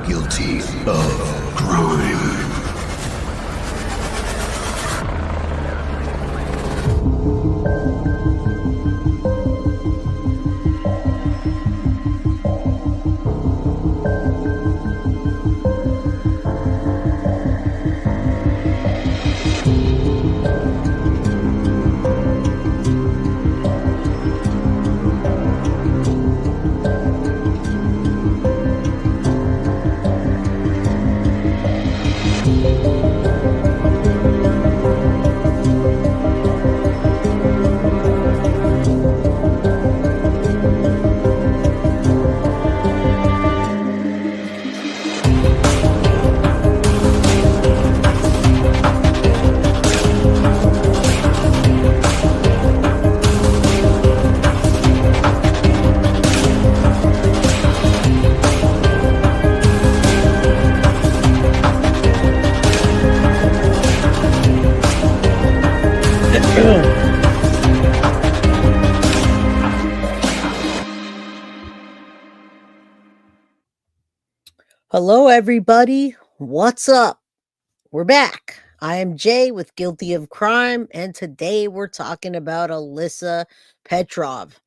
Guilty of crime. Hello, everybody. What's up? We're back. I am Jay with Guilty of Crime, and today we're talking about Alisa Petrov.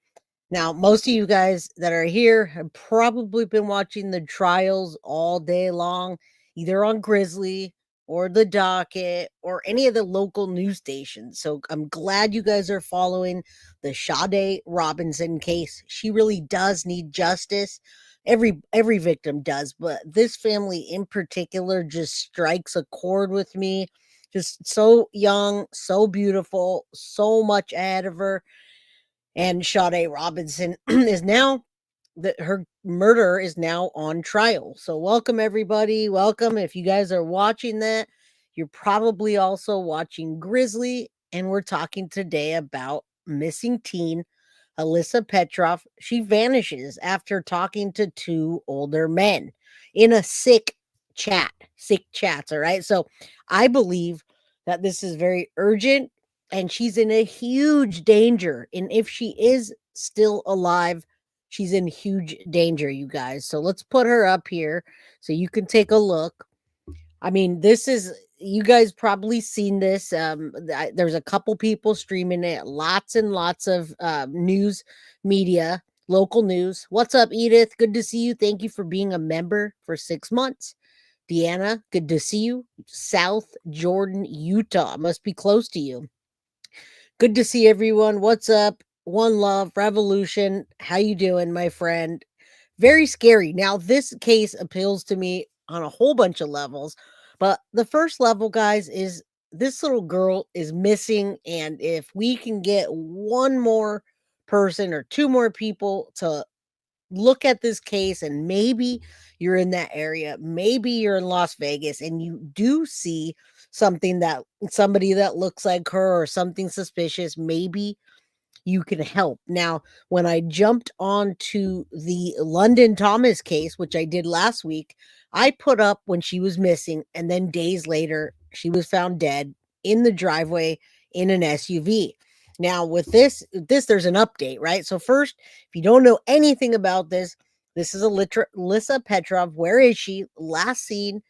Now, most of you guys that are here have probably been watching the trials all day long, either on Grizzly or the docket or any of the local news stations. So I'm glad you guys are following the Sade Robinson case. She really does need justice. Every victim does, but this family in particular just strikes a chord with me. Just so young, so beautiful, so much ahead of her. And Sade Robinson is now that her murder is now on trial. So welcome everybody. Welcome. If you guys are watching that, you're probably also watching Grizzly, and we're talking today about missing teen Alisa Petrov. She vanishes after talking to two older men in a sick chats. All right. So I believe that this is very urgent and she's in a huge danger. And if she is still alive, she's in huge danger, you guys. So let's put her up here so you can take a look. I mean, this is, you guys probably seen this. There's a couple people streaming it, lots and lots of news media, local news. What's up, Edith? Good to see you. Thank you for being a member for 6 months. Deanna, good to see you. South Jordan, Utah. Must be close to you. Good to see everyone. What's up? One Love, Revolution. How you doing, my friend? Very scary. Now, this case appeals to me on a whole bunch of levels, but the first level, guys, is this little girl is missing, and if we can get one more person or two more people to look at this case, and maybe you're in that area, maybe you're in Las Vegas and you do see somebody that looks like her or something suspicious, maybe you can help. Now, when I jumped onto the London Thomas case, which I did last week, I put up when she was missing, and then days later she was found dead in the driveway in an SUV. Now, with this there's an update, right? So first, if you don't know anything about this, this is Alisa Petrov. Where is she? Last seen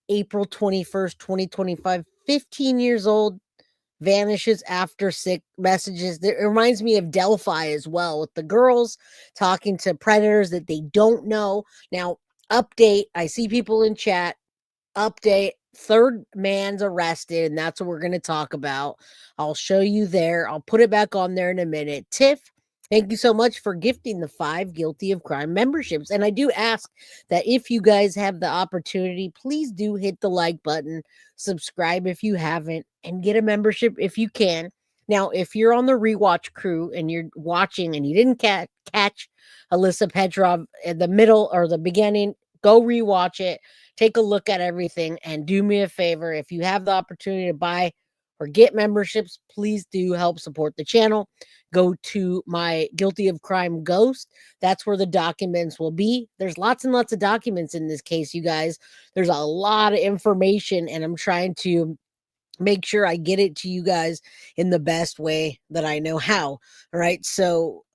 April 21st, 2025, 15 years old, vanishes after sick messages. It reminds me of Delphi as well, with the girls talking to predators that they don't know. Now, update, I see people in chat. Update, third man's arrested, and that's what we're going to talk about. I'll show you there. I'll put it back on there in a minute. Tiff, thank you so much for gifting the 5 Guilty of Crime memberships. And I do ask that if you guys have the opportunity, please do hit the like button, subscribe if you haven't, and get a membership if you can. Now, if you're on the rewatch crew and you're watching and you didn't catch Alisa Petrov in the middle or the beginning, go rewatch it. Take a look at everything and do me a favor. If you have the opportunity to buy or get memberships, please do help support the channel. Go to my Guilty of Crime Ghost. That's where the documents will be. There's lots and lots of documents in this case, you guys. There's a lot of information, and I'm trying to make sure I get it to you guys in the best way that I know how. All right. So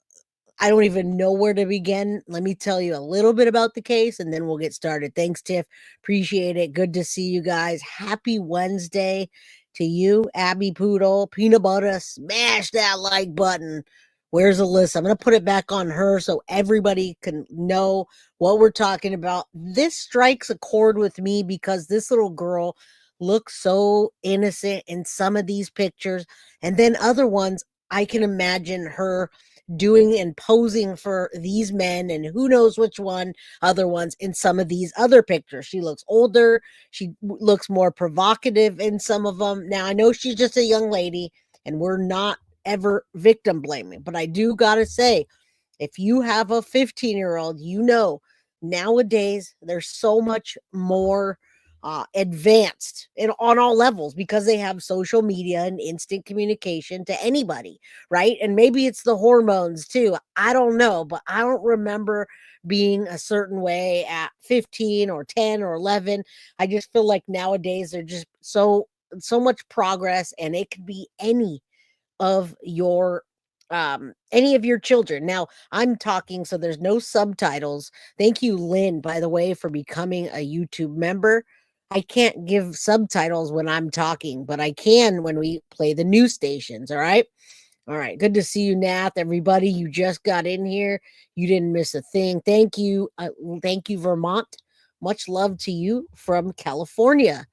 I don't even know where to begin. Let me tell you a little bit about the case and then we'll get started. Thanks, Tiff. Appreciate it. Good to see you guys. Happy Wednesday to you, Abby Poodle. Peanut butter, smash that like button. Where's Alyssa? I'm going to put it back on her so everybody can know what we're talking about. This strikes a chord with me because this little girl looks so innocent in some of these pictures. And then other ones, I can imagine her doing and posing for these men and who knows which other ones in some of these other pictures. She looks older. She looks more provocative in some of them. Now, I know she's just a young lady and we're not ever victim blaming, but I do got to say, if you have a 15-year-old, nowadays there's so much more advanced on all levels because they have social media and instant communication to anybody, right? And maybe it's the hormones too. I don't know, but I don't remember being a certain way at 15 or 10 or 11. I just feel like nowadays there's just so much progress, and it could be of your any of your children. Now, I'm talking so there's no subtitles. Thank you, Lynn, by the way, for becoming a YouTube member. I can't give subtitles when I'm talking, but I can when we play the news stations. All right. All right. Good to see you, Nath. Everybody, you just got in here. You didn't miss a thing. Thank you. Thank you, Vermont. Much love to you from California.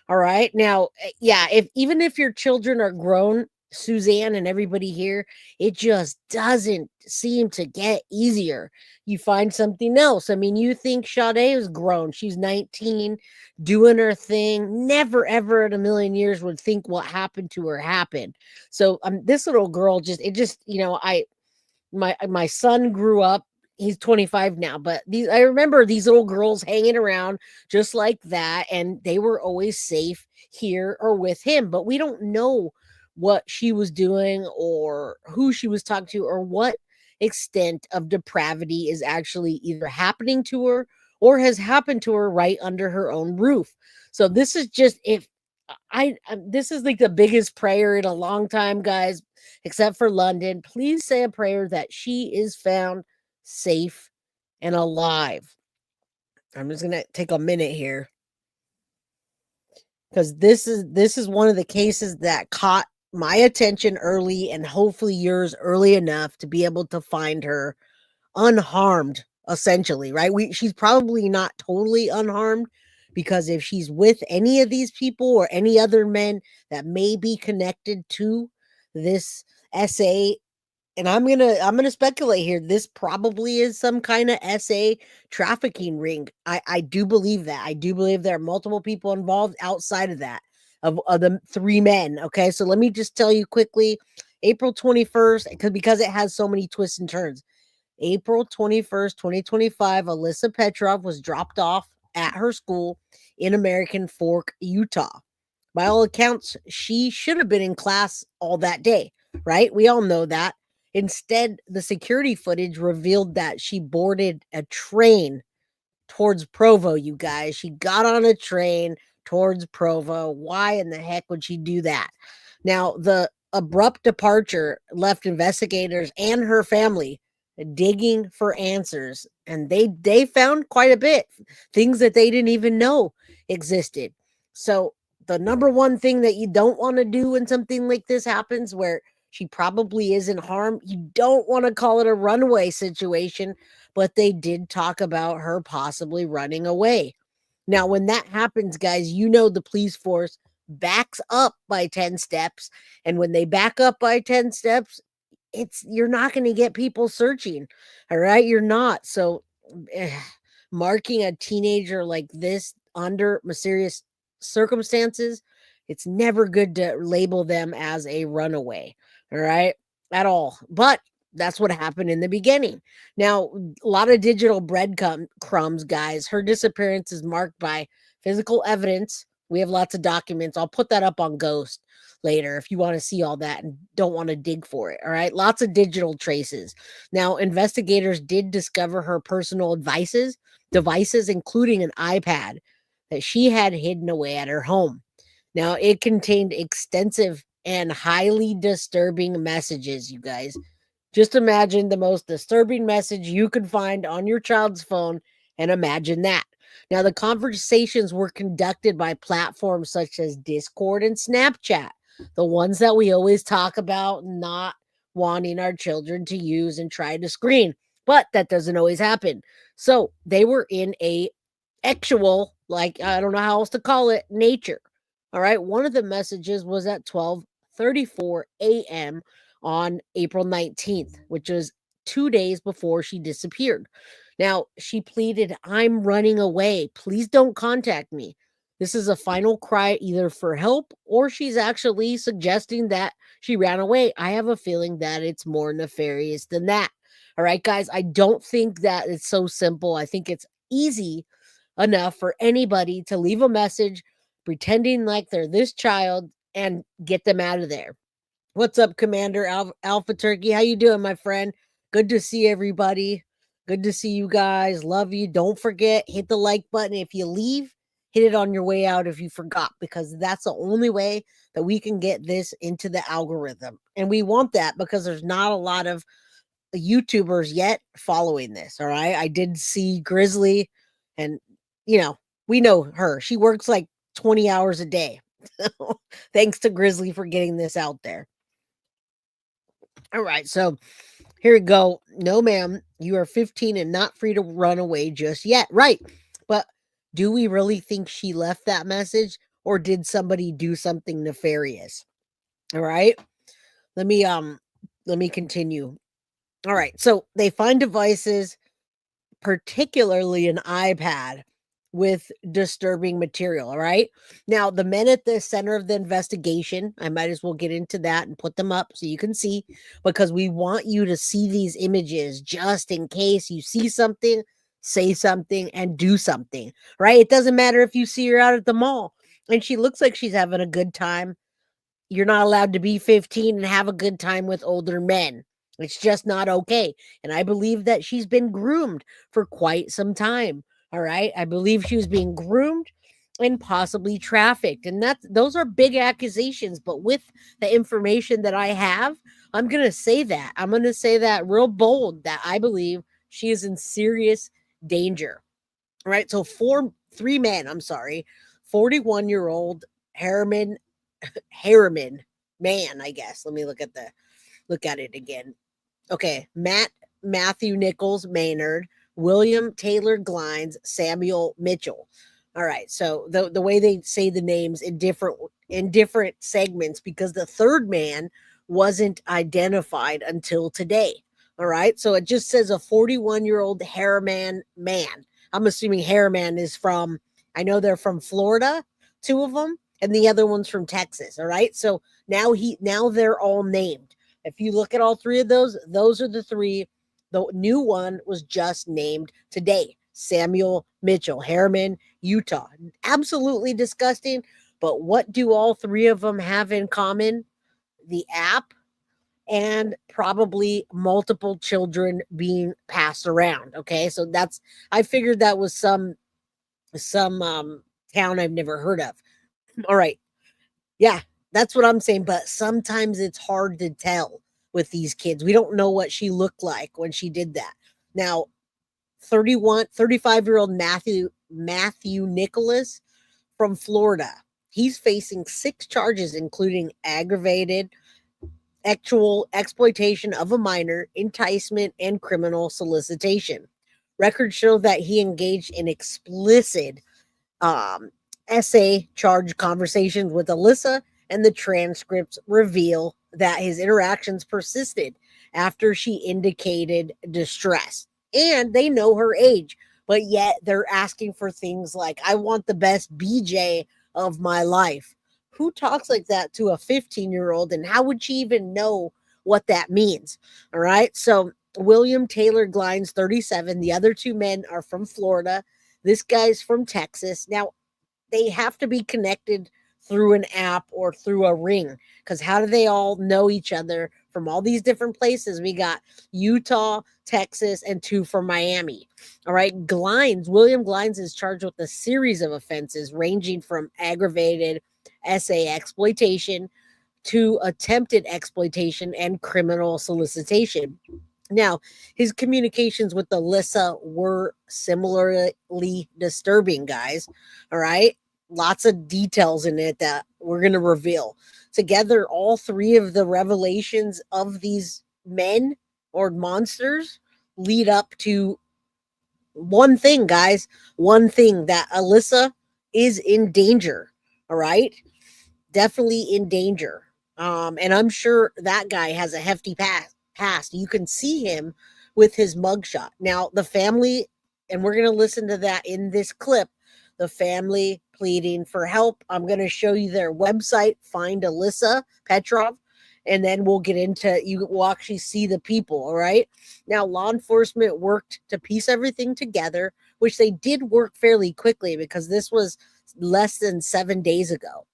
All right. Now, yeah, even if your children are grown, Suzanne and everybody here, it just doesn't seem to get easier. You find something else. I mean, you think Sade is grown. She's 19, doing her thing. Never, ever in a million years would think what happened to her happened. So this little girl my son grew up. He's 25 now, but I remember these little girls hanging around just like that, and they were always safe here or with him. But we don't know what she was doing or who she was talking to or what extent of depravity is actually either happening to her or has happened to her right under her own roof. So this is just this is like the biggest prayer in a long time, guys, except for London. Please say a prayer that she is found safe and alive. I'm just going to take a minute here because this is one of the cases that caught my attention early and hopefully yours early enough to be able to find her unharmed, essentially, right? She's probably not totally unharmed because if she's with any of these people or any other men that may be connected to this SA, and I'm gonna speculate here, this probably is some kind of SA trafficking ring. I do believe that. I do believe there are multiple people involved outside of that, of the three men. Okay, so let me just tell you quickly, April 21st, because it has so many twists and turns. April 21st, 2025, Alisa Petrov was dropped off at her school in American Fork, Utah. By all accounts, she should have been in class all that day, right? We all know that. Instead, the security footage revealed that she boarded a train towards Provo, you guys. She got on a train towards Provo. Why in the heck would she do that? Now, the abrupt departure left investigators and her family digging for answers, and they found quite a bit, things that they didn't even know existed. So the number one thing that you don't want to do when something like this happens, where she probably isn't harmed, you don't want to call it a runaway situation, but they did talk about her possibly running away. Now, when that happens, guys, the police force backs up by 10 steps, and when they back up by 10 steps, you're not going to get people searching. All right, you're not. So marking a teenager like this under mysterious circumstances, it's never good to label them as a runaway. All right, at all. But that's what happened in the beginning. Now, a lot of digital breadcrumbs, guys. Her disappearance is marked by physical evidence. We have lots of documents. I'll put that up on Ghost later if you want to see all that and don't want to dig for it. All right. Lots of digital traces. Now, investigators did discover her personal devices, including an iPad that she had hidden away at her home. Now, it contained extensive and highly disturbing messages, you guys. Just imagine the most disturbing message you could find on your child's phone and imagine that. Now, the conversations were conducted by platforms such as Discord and Snapchat, the ones that we always talk about not wanting our children to use and try to screen. But that doesn't always happen. So they were in a actual, like, I don't know how else to call it, nature. All right. One of the messages was at 12:34 a.m. on April 19th, which was 2 days before she disappeared. Now, she pleaded, "I'm running away. Please don't contact me." This is a final cry either for help or she's actually suggesting that she ran away. I have a feeling that it's more nefarious than that. All right, guys, I don't think that it's so simple. I think it's easy enough for anybody to leave a message pretending like they're this child and get them out of there. What's up, Commander Alpha Turkey? How you doing, my friend? Good to see everybody. Good to see you guys. Love you. Don't forget, hit the like button. If you leave, hit it on your way out if you forgot, because that's the only way that we can get this into the algorithm. And we want that because there's not a lot of YouTubers yet following this. All right. I did see Grizzly, and, we know her. She works like 20 hours a day. Thanks to Grizzly for getting this out there. All right. So here we go. No, ma'am, you are 15 and not free to run away just yet. Right. But do we really think she left that message, or did somebody do something nefarious? All right. Let me continue. All right. So they find devices, particularly an iPad, with disturbing material. All right. Now, the men at the center of the investigation, I might as well get into that and put them up so you can see, because we want you to see these images just in case you see something, say something, and do something. Right. It doesn't matter if you see her out at the mall and she looks like she's having a good time. You're not allowed to be 15 and have a good time with older men. It's just not okay. And I believe that she's been groomed for quite some time. All right. I believe she was being groomed and possibly trafficked. And those are big accusations. But with the information that I have, I'm going to say that. I'm going to say that real bold, that I believe she is in serious danger. All right. So three men, 41-year-old Harriman man, I guess. Let me look at it again. Okay, Matthew Nichols Maynard, William Taylor Glines, Samuel Mitchell. All right, so the way they say the names in different segments, because the third man wasn't identified until today. All right, so it just says a 41-year-old Harriman man. I'm assuming Harriman is from, I know they're from Florida, two of them, and the other one's from Texas. All right, so now they're all named. If you look at all three of those are the three. The new one was just named today. Samuel Mitchell, Harriman, Utah. Absolutely disgusting. But what do all three of them have in common? The app and probably multiple children being passed around. Okay. So I figured that was some town I've never heard of. All right. Yeah, that's what I'm saying. But sometimes it's hard to tell with these kids. We don't know what she looked like when she did that. Now, 35-year-old Matthew Nicholas from Florida. He's facing 6 charges, including aggravated actual exploitation of a minor, enticement, and criminal solicitation. Records show that he engaged in explicit essay charge conversations with Alisa, and the transcripts reveal that his interactions persisted after she indicated distress. And they know her age, but yet they're asking for things like, "I want the best BJ of my life." Who talks like that to a 15-year-old, and how would she even know what that means? All right. So William Taylor Glines, 37. The other 2 men are from Florida. This guy's from Texas. Now, they have to be connected through an app or through a ring, because how do they all know each other from all these different places? We got Utah, Texas, and 2 from Miami. All right. William Glines is charged with a series of offenses ranging from aggravated essay exploitation to attempted exploitation and criminal solicitation. Now, his communications with Alyssa were similarly disturbing, guys. All right. Lots of details in it that we're going to reveal. Together, all three of the revelations of these men or monsters lead up to one thing, guys. One thing, that Alyssa is in danger. All right. Definitely in danger. And I'm sure that guy has a hefty past. You can see him with his mugshot. Now, the family, and we're going to listen to that in this clip, the family pleading for help. I'm going to show you their website, Find Alisa Petrov, and then we'll get into, you will actually see the people. All right. Now, law enforcement worked to piece everything together, which they did work fairly quickly because this was less than 7 days ago.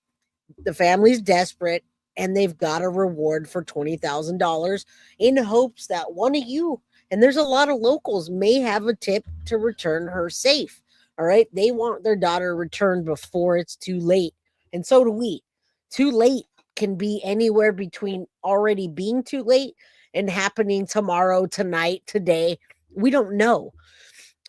The family's desperate and they've got a reward for $20,000 in hopes that one of you, and there's a lot of locals, may have a tip to return her safe. All right. They want their daughter returned before it's too late. And so do we. Too late can be anywhere between already being too late and happening tomorrow, tonight, today. We don't know.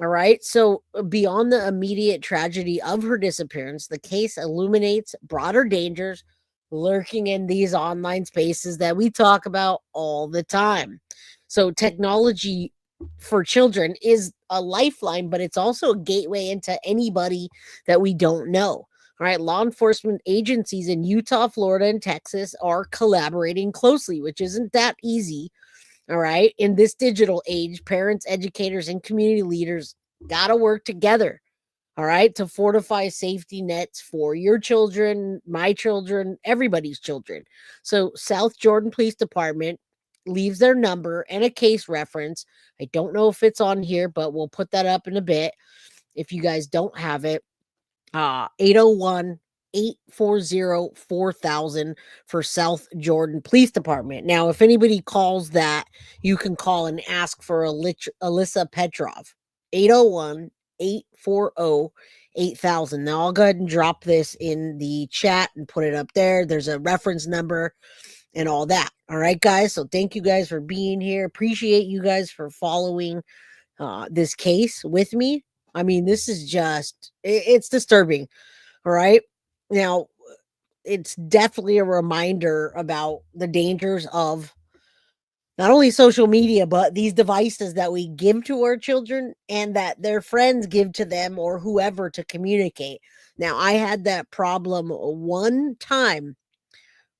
All right. So, beyond the immediate tragedy of her disappearance, the case illuminates broader dangers lurking in these online spaces that we talk about all the time. So, technology for children is a lifeline, but it's also a gateway into anybody that we don't know. All right. Law enforcement agencies in Utah, Florida, and Texas are collaborating closely, which isn't that easy. All right. In this digital age, parents, educators, and community leaders got to work together. All right. To fortify safety nets for your children, my children, everybody's children. So, South Jordan Police Department leaves their number and a case reference. I don't know if it's on here, but we'll put that up in a bit if you guys don't have it. 801 840 4000 for South Jordan Police Department. Now, if anybody calls that, you can call and ask for Alisa Petrov. 801 840 8000. Now, I'll go ahead and drop this in the chat and put it up there. There's a reference number and all that. All right, guys. So, thank you guys for being here. Appreciate you guys for following this case with me. I mean, this is just, it's disturbing. All right. Now, it's definitely a reminder about the dangers of not only social media, but these devices that we give to our children and that their friends give to them or whoever to communicate. Now, I had that problem one time,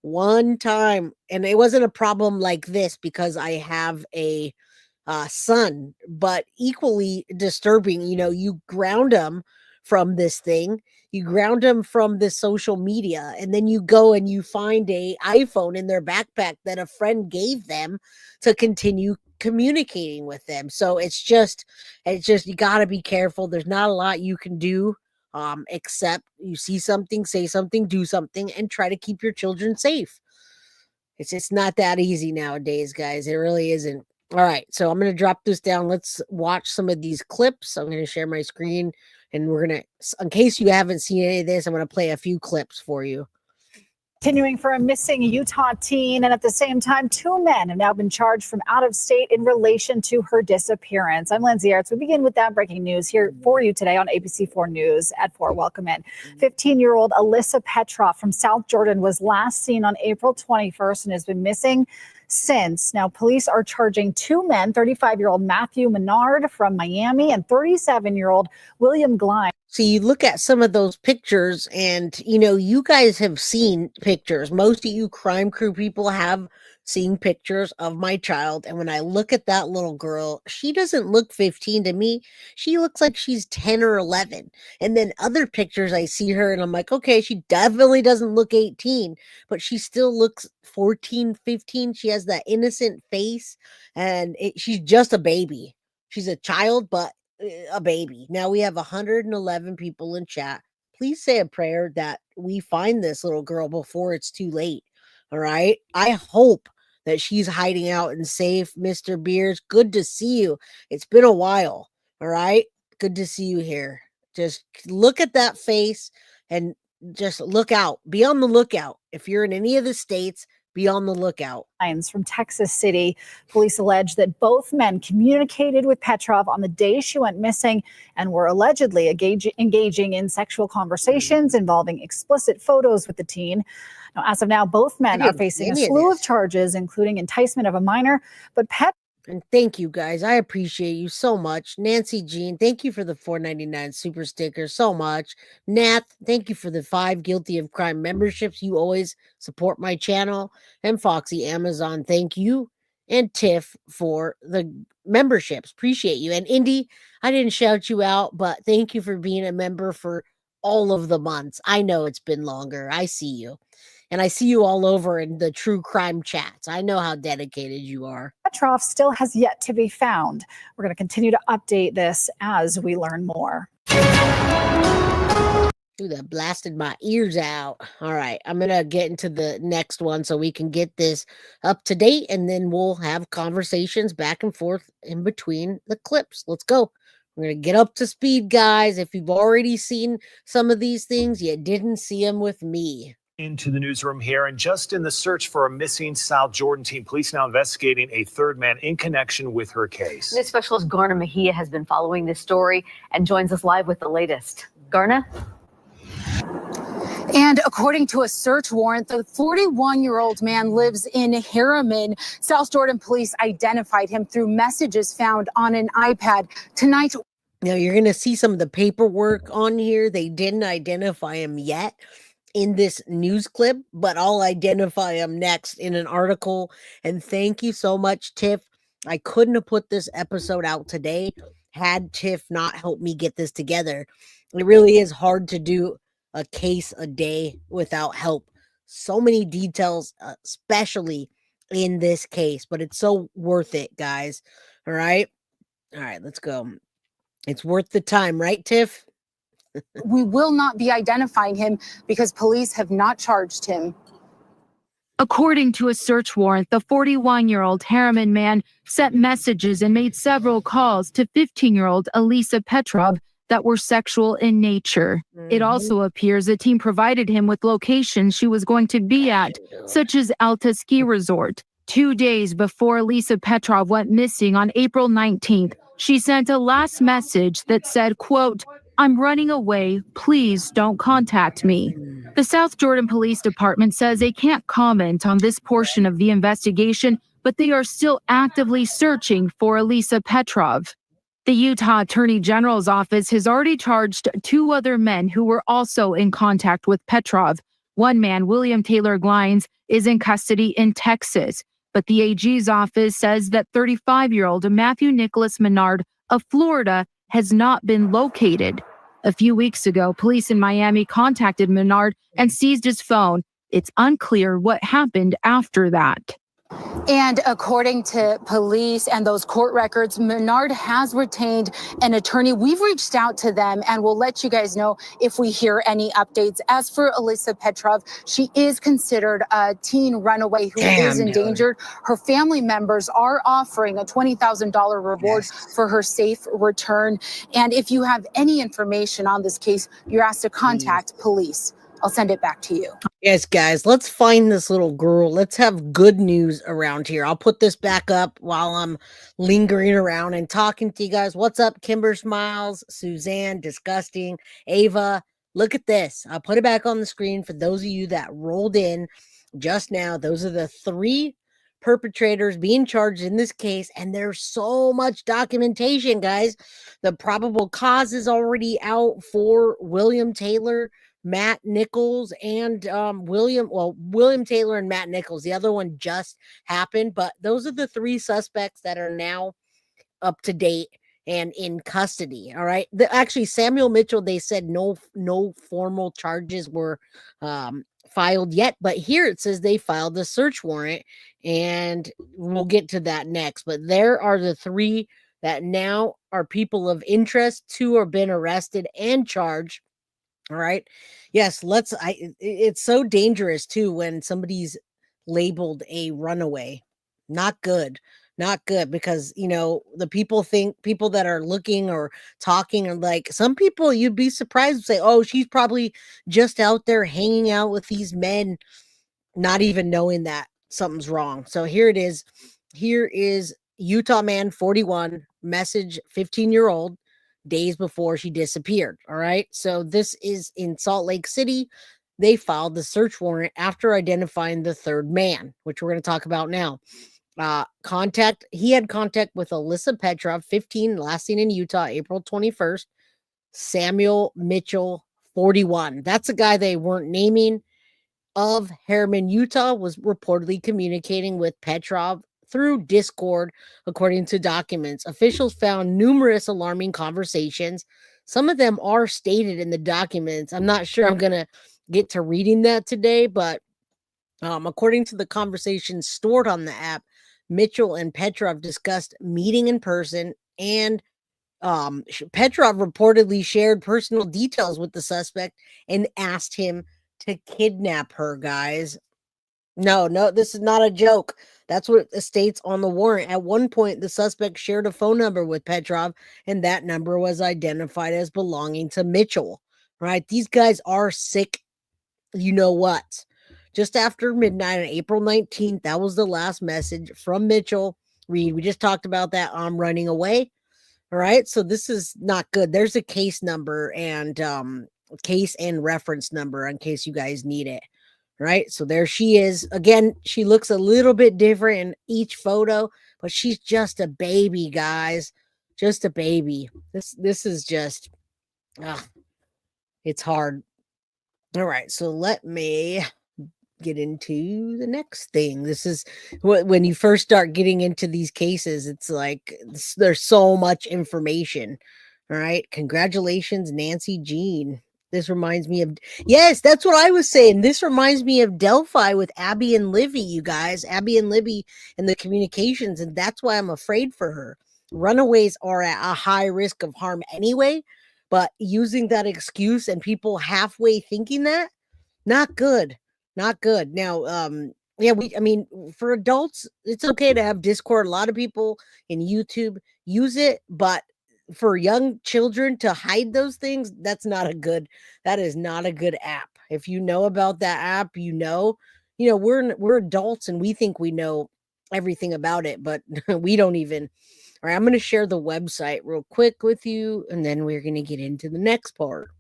and it wasn't a problem like this because I have a son, but equally disturbing. You know, you ground them from this thing, you ground them from this social media, and then you go and you find a iPhone in their backpack that a friend gave them to continue communicating with them. So it's just you got to be careful. There's not a lot you can do, except you see something, say something, do something, and try to keep your children safe. It's just not that easy nowadays, guys. It really isn't. All right, so I'm going to drop this down. Let's watch some of these clips. I'm going to share my screen, and we're going to, in case you haven't seen any of this, I'm going to play a few clips for you. Continuing for a missing Utah teen, and at the same time, 2 men have now been charged from out of state in relation to her disappearance. I'm Lindsay Arts. We begin with that breaking news here for you today on ABC4 News at 4. Welcome in. 15-year-old Alisa Petrov from South Jordan was last seen on April 21st and has been missing since. Now, police are charging 2 men, 35-year-old Matthew Menard from Miami and 37-year-old William Glines. So you look at some of those pictures and, you know, you guys have seen pictures. Most of you crime crew people have seen pictures of my child. And when I look at that little girl, she doesn't look 15 to me. She looks like she's 10 or 11. And then other pictures, I see her and I'm like, okay, she definitely doesn't look 18, but she still looks 14, 15. She has that innocent face and she's just a baby. She's a child, but a baby. Now we have 111 people in chat. Please say a prayer that we find this little girl before it's too late. All right. I hope that she's hiding out and safe. Mr. Beers, good to see you. It's been a while. All right. Good to see you here. Just look at that face and just look out. Be on the lookout. If you're in any of the states, Be on the lookout. From Texas City. Police allege that both men communicated with Petrov on the day she went missing and were allegedly engaging in sexual conversations involving explicit photos with the teen. Now, as of now, both men are facing a slew of charges, including enticement of a minor, but And thank you guys. I appreciate you so much. Nancy Jean, thank you for the $4.99 super sticker so much. Nath, thank you for the 5 Guilty of Crime memberships. You always support my channel. And Foxy Amazon, thank you. And Tiff for the memberships. Appreciate you. And Indy, I didn't shout you out, but thank you for being a member for all of the months. I know it's been longer. I see you. And I see you all over in the true crime chats. I know how dedicated you are. Petrov still has yet to be found. We're going to continue to update this as we learn more. Ooh, that blasted my ears out. All right, I'm going to get into the next one so we can get this up to date, and then we'll have conversations back and forth in between the clips. Let's go. We're going to get up to speed, guys. If you've already seen some of these things, you didn't see them with me. Into the newsroom here, and just in the search for a missing South Jordan teen, police now investigating a third man in connection with her case. News specialist Garna Mejia has been following this story and joins us live with the latest. Garna? And according to a search warrant, the 41-year-old man lives in Harriman. South Jordan police identified him through messages found on an iPad. Tonight, now you're going to see some of the paperwork on here. They didn't identify him yet in this news clip, but I'll identify him next in an article. And thank you so much, Tiff. I couldn't have put this episode out today had Tiff not helped me get this together. It really is hard to do a case a day without help. So many details, especially in this case, but it's so worth it, guys. All right, let's go. It's worth the time, right, Tiff? we will not be identifying him because police have not charged him. According to a search warrant, the 41-year-old Harriman man sent messages and made several calls to 15-year-old Alisa Petrov that were sexual in nature. It also appears the team provided him with locations she was going to be at, such as Alta Ski Resort. 2 days before Alisa Petrov went missing on April 19th, she sent a last message that said, quote, "I'm running away. Please don't contact me." The South Jordan Police Department says they can't comment on this portion of the investigation, but they are still actively searching for Alisa Petrov. The Utah Attorney General's office has already charged 2 other men who were also in contact with Petrov. One man, William Taylor Glines, is in custody in Texas, but the AG's office says that 35-year-old Matthew Nicholas Menard of Florida has not been located. A few weeks ago, police in Miami contacted Menard and seized his phone. It's unclear what happened after that. And according to police and those court records, Menard has retained an attorney. We've reached out to them and we'll let you guys know if we hear any updates. As for Alisa Petrov, she is considered a teen runaway who is endangered. Her family members are offering a $20,000 reward for her safe return. And if you have any information on this case, you're asked to contact police. I'll send it back to you. Yes, guys, let's find this little girl. Let's have good news around here. I'll put this back up while I'm lingering around and talking to you guys. What's up, Kimber Smiles, Suzanne, Disgusting, Ava? Look at this. I'll put it back on the screen for those of you that rolled in just now. Those are the 3 perpetrators being charged in this case, and there's so much documentation, guys. The probable cause is already out for William Taylor, Matt Nichols, and William Taylor and Matt Nichols. The other one just happened, but those are the 3 suspects that are now up to date and in custody. All right. Actually, Samuel Mitchell, they said no formal charges were filed yet, but here it says they filed the search warrant, and we'll get to that next. But there are the 3 that now are people of interest. 2 have been arrested and charged. All right. Yes, it's so dangerous too when somebody's labeled a runaway. Not good. Not good, because the people that are looking or talking are like, some people you'd be surprised to say, oh, she's probably just out there hanging out with these men, not even knowing that something's wrong. So here it is. Here is Utah man 41 message 15-year-old days before she disappeared. All right. So this is in Salt Lake City. They filed the search warrant after identifying the third man, which we're going to talk about now. He had contact with Alisa Petrov, 15, last seen in Utah, April 21st. Samuel Mitchell, 41. That's a guy they weren't naming. Of Harriman, Utah, was reportedly communicating with Petrov through Discord, according to documents. Officials found numerous alarming conversations. Some of them are stated in the documents. I'm not sure I'm going to get to reading that today, but according to the conversations stored on the app, Mitchell and Petrov discussed meeting in person, and Petrov reportedly shared personal details with the suspect and asked him to kidnap her, guys. No, this is not a joke. That's what it states on the warrant. At one point, the suspect shared a phone number with Petrov, and that number was identified as belonging to Mitchell. Right? These guys are sick. You know what? Just after midnight on April 19th, that was the last message from Mitchell. We just talked about that. I'm running away. All right. So this is not good. There's a case number and case and reference number in case you guys need it. Right. So there she is. Again, she looks a little bit different in each photo, but she's just a baby, guys. Just a baby. This is just, it's hard. All right. So let me get into the next thing. This is when you first start getting into these cases, it's like there's so much information. All right. Congratulations, Nancy Jean. This reminds me of, yes, that's what I was saying. This reminds me of Delphi with Abby and Livy, you guys. Abby and Libby and the communications. And that's why I'm afraid for her. Runaways are at a high risk of harm anyway, but using that excuse and people halfway thinking that, not good. Not good. Now, I mean, for adults, it's okay to have Discord. A lot of people in YouTube use it, but for young children to hide those things, that is not a good app. If you know about that app, we're adults and we think we know everything about it, but we don't even. All right, I'm going to share the website real quick with you, and then we're going to get into the next part.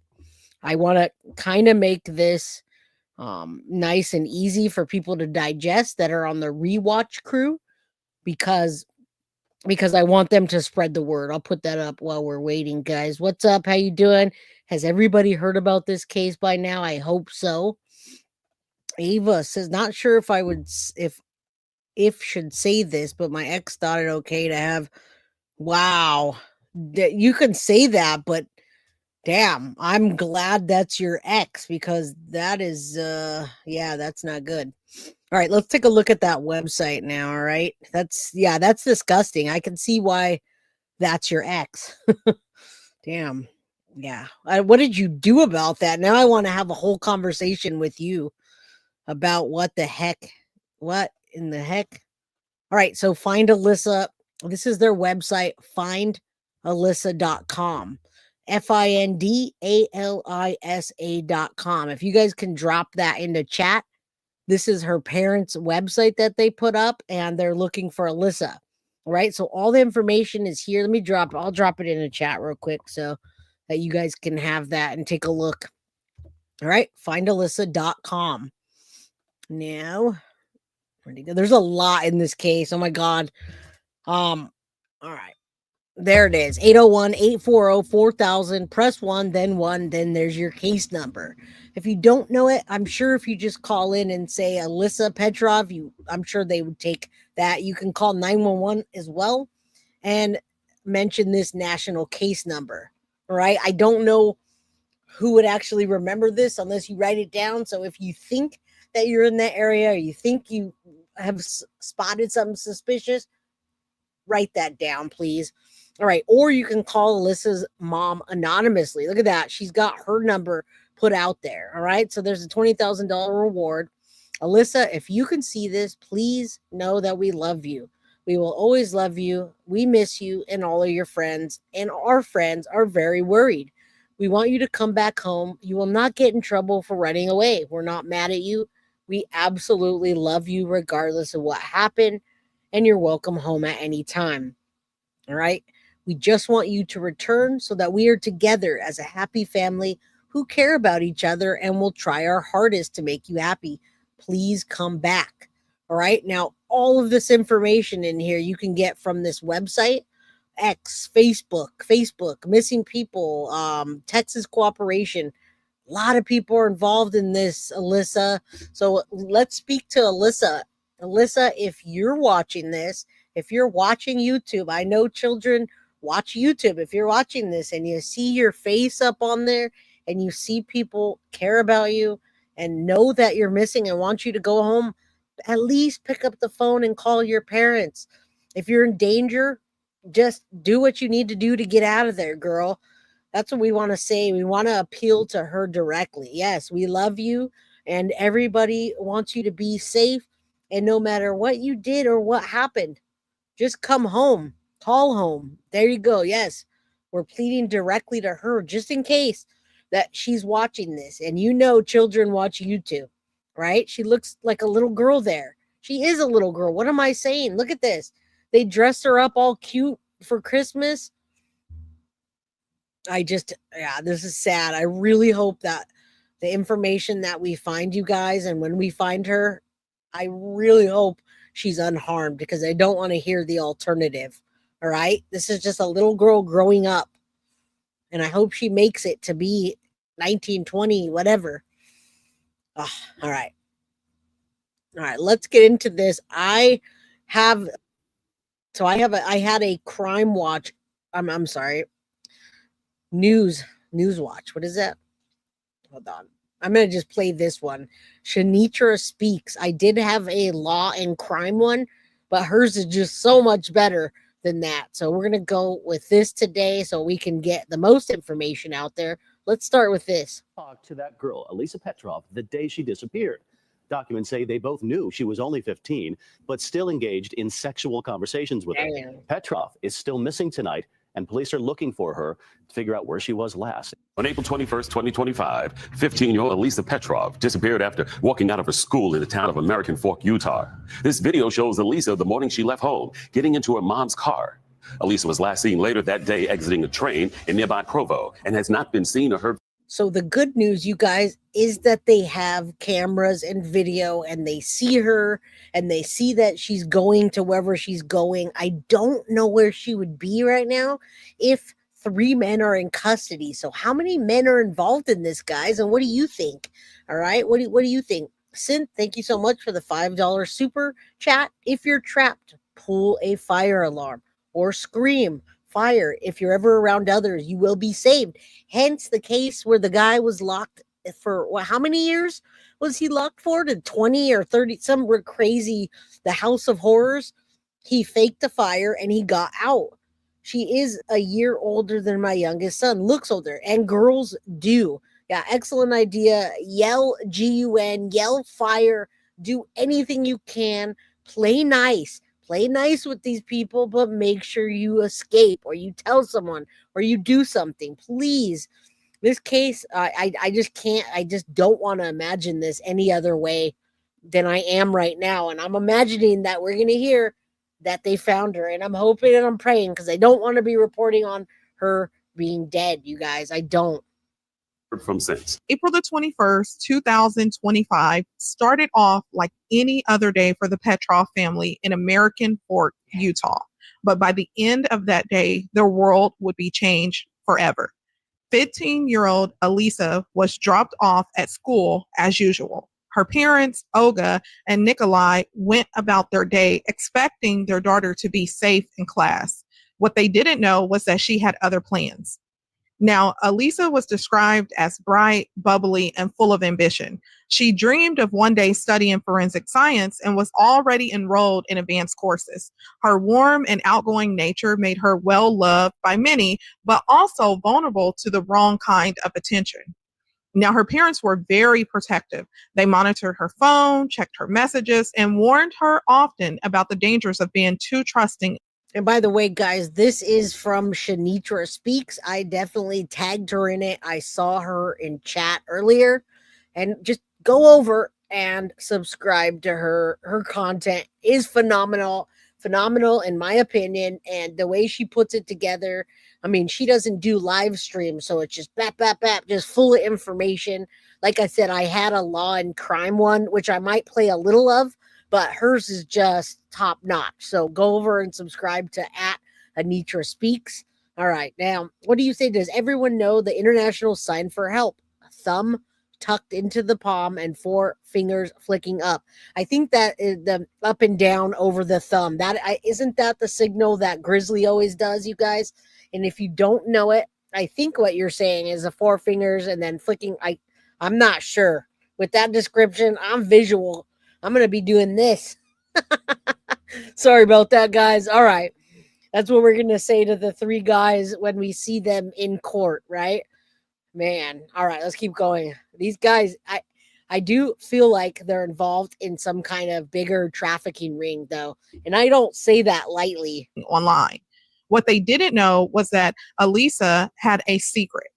I want to kind of make this nice and easy for people to digest that are on the rewatch crew, because I want them to spread the word. I'll put that up while we're waiting, guys. What's up? How you doing? Has everybody heard about this case by now? I hope so. Ava says, not sure if I would, if should say this, but my ex thought it okay to have. Wow. You can say that, but damn, I'm glad that's your ex, because that is, that's not good. All right, let's take a look at that website now. All right. That's disgusting. I can see why that's your ex. Damn. Yeah. What did you do about that? Now I want to have a whole conversation with you about what in the heck. All right. So find Alisa. This is their website, findalisa.com. FINDALISA.com. If you guys can drop that into chat, this is her parents' website that they put up, and they're looking for Alisa. All right. So all the information is here. I'll drop it in the chat real quick so that you guys can have that and take a look. All right. Findalisa.com. Now, there's a lot in this case. Oh my God. All right. There it is. 801-840-4000. Press 1, then there's your case number. If you don't know it, I'm sure if you just call in and say Alisa Petrov, I'm sure they would take that. You can call 911 as well and mention this national case number. All right. I don't know who would actually remember this unless you write it down. So if you think that you're in that area, or you think you have spotted something suspicious, write that down, please. All right. Or you can call Alisa's mom anonymously. Look at that. She's got her number put out there. All right. So there's a $20,000 reward. Alisa, if you can see this, please know that we love you. We will always love you. We miss you and all of your friends. And our friends are very worried. We want you to come back home. You will not get in trouble for running away. We're not mad at you. We absolutely love you regardless of what happened, and you're welcome home at any time. All right. We just want you to return so that we are together as a happy family who care about each other and will try our hardest to make you happy. Please come back. All right. Now, all of this information in here you can get from this website, X, Facebook, missing people, Texas cooperation. A lot of people are involved in this, Alisa. So let's speak to Alisa. Alisa, if you're watching this, if you're watching YouTube, I know children watch YouTube. If you're watching this and you see your face up on there and you see people care about you and know that you're missing and want you to go home, at least pick up the phone and call your parents. If you're in danger, just do what you need to do to get out of there, girl. That's what we want to say. We want to appeal to her directly. Yes, we love you, and everybody wants you to be safe. And no matter what you did or what happened, just come home, call home. There you go. Yes, we're pleading directly to her just in case that she's watching this. And you know, children watch YouTube, right? She looks like a little girl there. She is a little girl. What am I saying? Look at this. They dressed her up all cute for Christmas. This is sad. I really hope that the information that we find you guys, and when we find her, I really hope she's unharmed, because I don't want to hear the alternative. All right. This is just a little girl growing up, and I hope she makes it to be 19, 20, whatever. Oh, all right. All right. Let's get into this. I had a crime watch. I'm sorry. News watch. What is that? Hold on. I'm going to just play this one. Shanitra Speaks. I did have a law and crime one, but hers is just so much better than that. So we're going to go with this today so we can get the most information out there. Let's start with this. Talk to that girl, Alisa Petrov, the day she disappeared. Documents say they both knew she was only 15, but still engaged in sexual conversations with her. Petrov is still missing tonight, and police are looking for her to figure out where she was last. On April 21st, 2025, 15-year-old Alisa Petrov disappeared after walking out of her school in the town of American Fork, Utah. This video shows Alisa the morning she left home, getting into her mom's car. Alisa was last seen later that day exiting a train in nearby Provo and has not been seen or heard. So the good news, you guys, is that they have cameras and video, and they see her, and they see that she's going to wherever she's going. I don't know where she would be right now if 3 men are in custody. So how many men are involved in this, guys? And what do you think? All right. What do you think? Synth, thank you so much for the $5 super chat. If you're trapped, pull a fire alarm or scream fire. If you're ever around others, you will be saved. Hence the case where the guy was locked for how many years was he locked for? To 20 or 30, some crazy, the House of Horrors. He faked a fire and he got out. She is a year older than my youngest son, looks older, and girls do. Yeah, excellent idea. Yell GUN, yell fire, do anything you can, play nice. Play nice with these people, but make sure you escape, or you tell someone, or you do something. Please. This case, I just can't. I just don't want to imagine this any other way than I am right now. And I'm imagining that we're going to hear that they found her. And I'm hoping and I'm praying, because I don't want to be reporting on her being dead, you guys. I don't. From since. April the 21st, 2025 started off like any other day for the Petrov family in American Fork, Utah. But by the end of that day, their world would be changed forever. 15-year-old Alisa was dropped off at school as usual. Her parents, Olga and Nikolai, went about their day expecting their daughter to be safe in class. What they didn't know was that she had other plans. Now, Alisa was described as bright, bubbly, and full of ambition. She dreamed of one day studying forensic science and was already enrolled in advanced courses. Her warm and outgoing nature made her well loved by many, but also vulnerable to the wrong kind of attention. Now, her parents were very protective. They monitored her phone, checked her messages, and warned her often about the dangers of being too trusting. And by the way, guys, this is from Shanitra Speaks. I definitely tagged her in it. I saw her in chat earlier. And just go over and subscribe to her. Her content is phenomenal in my opinion, and the way she puts it together. I mean, she doesn't do live streams, so it's just bap, just full of information. Like I said, I had a law and crime one, which I might play a little of, but hers is just top notch. So go over and subscribe to @Anitra Speaks. All right, now, what do you say? Does everyone know the international sign for help? A thumb tucked into the palm and 4 fingers flicking up. I think that is the up and down over the thumb. Isn't that the signal that Grizzly always does, you guys? And if you don't know it, I think what you're saying is the 4 fingers and then flicking. I'm not sure. With that description, I'm visual. I'm going to be doing this. Sorry about that, guys. All right. That's what we're going to say to the 3 guys when we see them in court, right? Man. All right, let's keep going. These guys, I do feel like they're involved in some kind of bigger trafficking ring, though. And I don't say that lightly. Online. What they didn't know was that Alisa had a secret.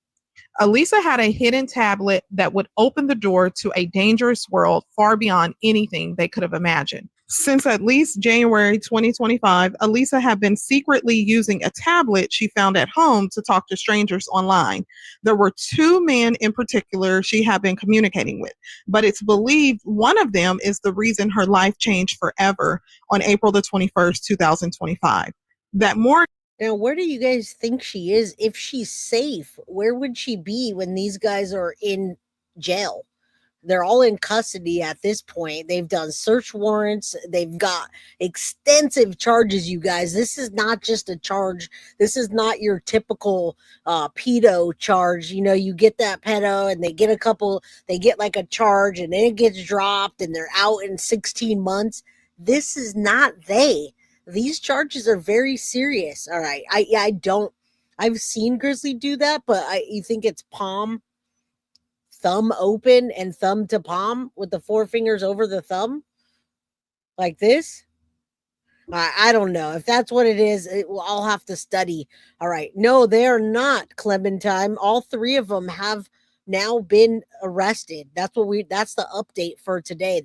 Alisa had a hidden tablet that would open the door to a dangerous world far beyond anything they could have imagined. Since at least January 2025, Alisa had been secretly using a tablet she found at home to talk to strangers online. There were 2 men in particular she had been communicating with, but it's believed one of them is the reason her life changed forever on April the 21st, 2025. That morning, now, where do you guys think she is? If she's safe, where would she be when these guys are in jail? They're all in custody at this point. They've done search warrants. They've got extensive charges, you guys. This is not just a charge. This is not your typical pedo charge. You know, you get that pedo and they get like a charge and then it gets dropped and they're out in 16 months. This is not These charges are very serious. All right. I've seen Grizzly do that, but you think it's thumb open and thumb to palm with the 4 fingers over the thumb like this? I don't know if that's what it is. I'll have to study. All right. No, they're not, Clementine. All 3 of them have now been arrested. That's the update for today.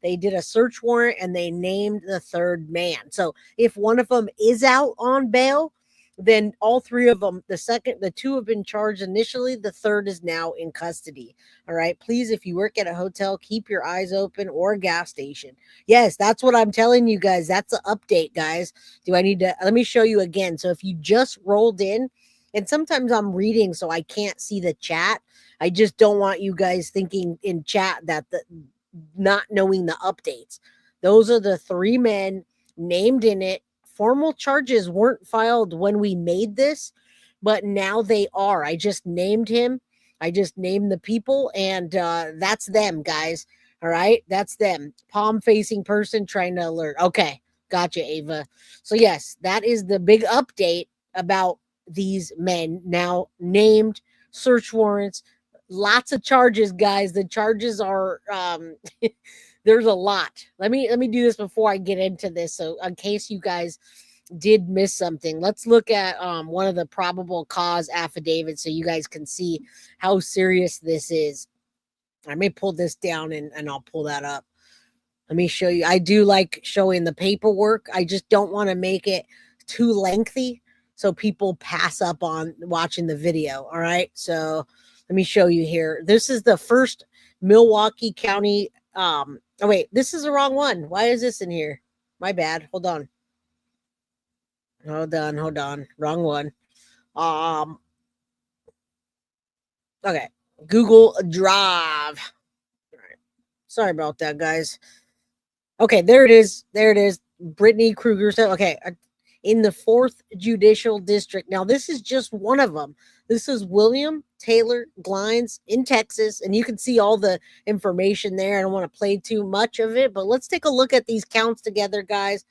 They did a search warrant and they named the 3rd man. So if one of them is out on bail, then all 3 of them, the 2 have been charged initially. The 3rd is now in custody. All right. Please, if you work at a hotel, keep your eyes open, or a gas station. Yes, that's what I'm telling you guys. That's an update, guys. Let me show you again. So if you just rolled in, and sometimes I'm reading, so I can't see the chat. I just don't want you guys thinking in chat that not knowing the updates. Those are the 3 men named in it. Formal charges weren't filed when we made this, but now they are. I just named him. I just named the people, and that's them, guys. All right, that's them. Palm-facing person trying to alert. Okay, gotcha, Ava. So yes, that is the big update about these men now named, search warrants, lots of charges, guys. The charges are there's a lot. Let me do this before I get into this. So in case you guys did miss something, let's look at one of the probable cause affidavits so you guys can see how serious this is. I may pull this down and I'll pull that up. Let me show you. I do like showing the paperwork. I just don't want to make it too lengthy so people pass up on watching the video. All right. So let me show you here. This is the first Milwaukee County. Oh wait, this is the wrong one. Why is this in here? My bad. Hold on. Wrong one. Okay. Google Drive. All right. Sorry about that, guys. Okay, there it is. Brittany Kruger said, okay, in the 4th Judicial District. Now, this is just one of them. This is William Taylor Glines in Texas, and you can see all the information there. I don't want to play too much of it, but let's take a look at these counts together, guys.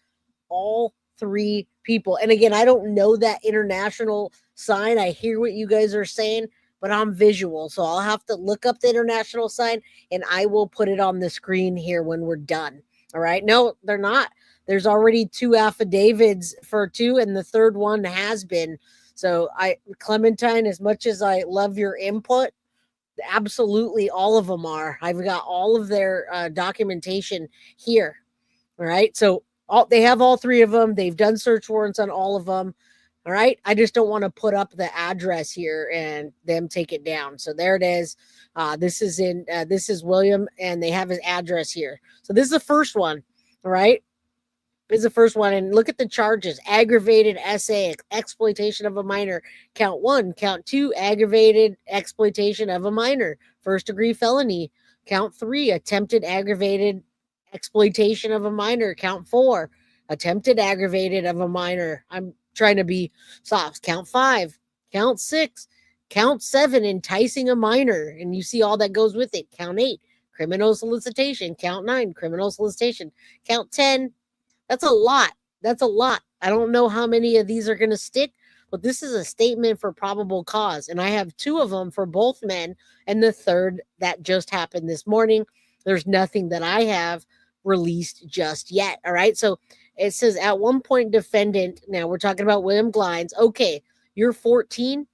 All 3 people. And again, I don't know that international sign. I hear what you guys are saying, but I'm visual, so I'll have to look up the international sign, and I will put it on the screen here when we're done. All right. No, they're not. There's already 2 affidavits for 2, and the 3rd one has been. So Clementine, as much as I love your input, Absolutely, all of them are. I've got all of their documentation here. All right, so they have all three of them. They've done search warrants on all of them. All right, I just don't want to put up the address here and them take it down. So there it is. This is William, and they have his address here. So this is the first one. All right. Is the first one, and look at the charges: aggravated SA, exploitation of a minor, count 1; count 2, aggravated exploitation of a minor, first degree felony; count 3, attempted aggravated exploitation of a minor, count 4, attempted aggravated of a minor. I'm trying to be soft. Count 5, count 6, count 7, enticing a minor, and you see all that goes with it. Count 8, criminal solicitation; count 9, criminal solicitation; count 10. That's a lot. That's a lot. I don't know how many of these are going to stick, but this is a statement for probable cause. And I have 2 of them for both men, and the third that just happened this morning. There's nothing that I have released just yet. All right. So it says at one point, defendant, now we're talking about William Glines. Okay, you're 14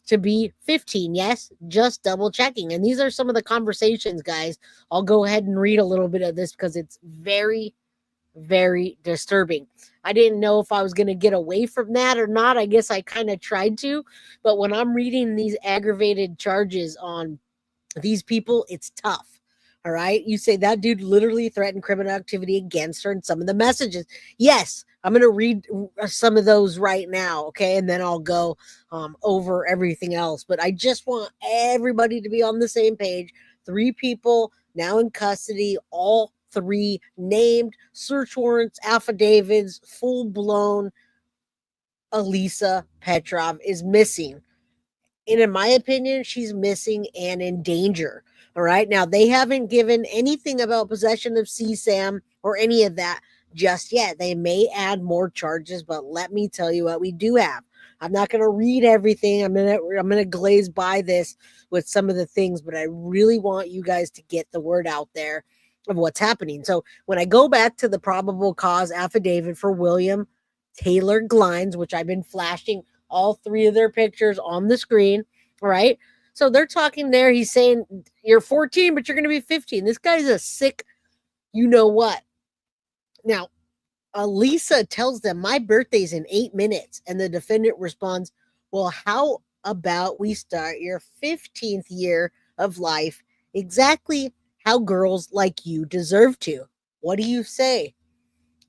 to be 15. Yes, just double checking. And these are some of the conversations, guys. I'll go ahead and read a little bit of this because it's very disturbing. I didn't know if I was going to get away from that or not. I guess I kind of tried to, but when I'm reading these aggravated charges on these people, it's tough. All right. You say that dude literally threatened criminal activity against her, and some of the messages. Yes, I'm going to read some of those right now. Okay. And then I'll go over everything else. But I just want everybody to be on the same page. 3 people now in custody, all 3 named, search warrants, affidavits, full-blown. Alisa Petrov is missing. And in my opinion, she's missing and in danger. All right. Now, they haven't given anything about possession of CSAM or any of that just yet. They may add more charges, but let me tell you what we do have. I'm not going to read everything. I'm going to glaze by this with some of the things, but I really want you guys to get the word out there of what's happening. So when I go back to the probable cause affidavit for William Taylor Glines, which I've been flashing all 3 of their pictures on the screen, all right? So they're talking there. He's saying, you're 14, but you're going to be 15. This guy's a sick, you know what? Now, Alisa tells them, my birthday's in 8 minutes. And the defendant responds, well, how about we start your 15th year of life exactly how girls like you deserve to? What do you say?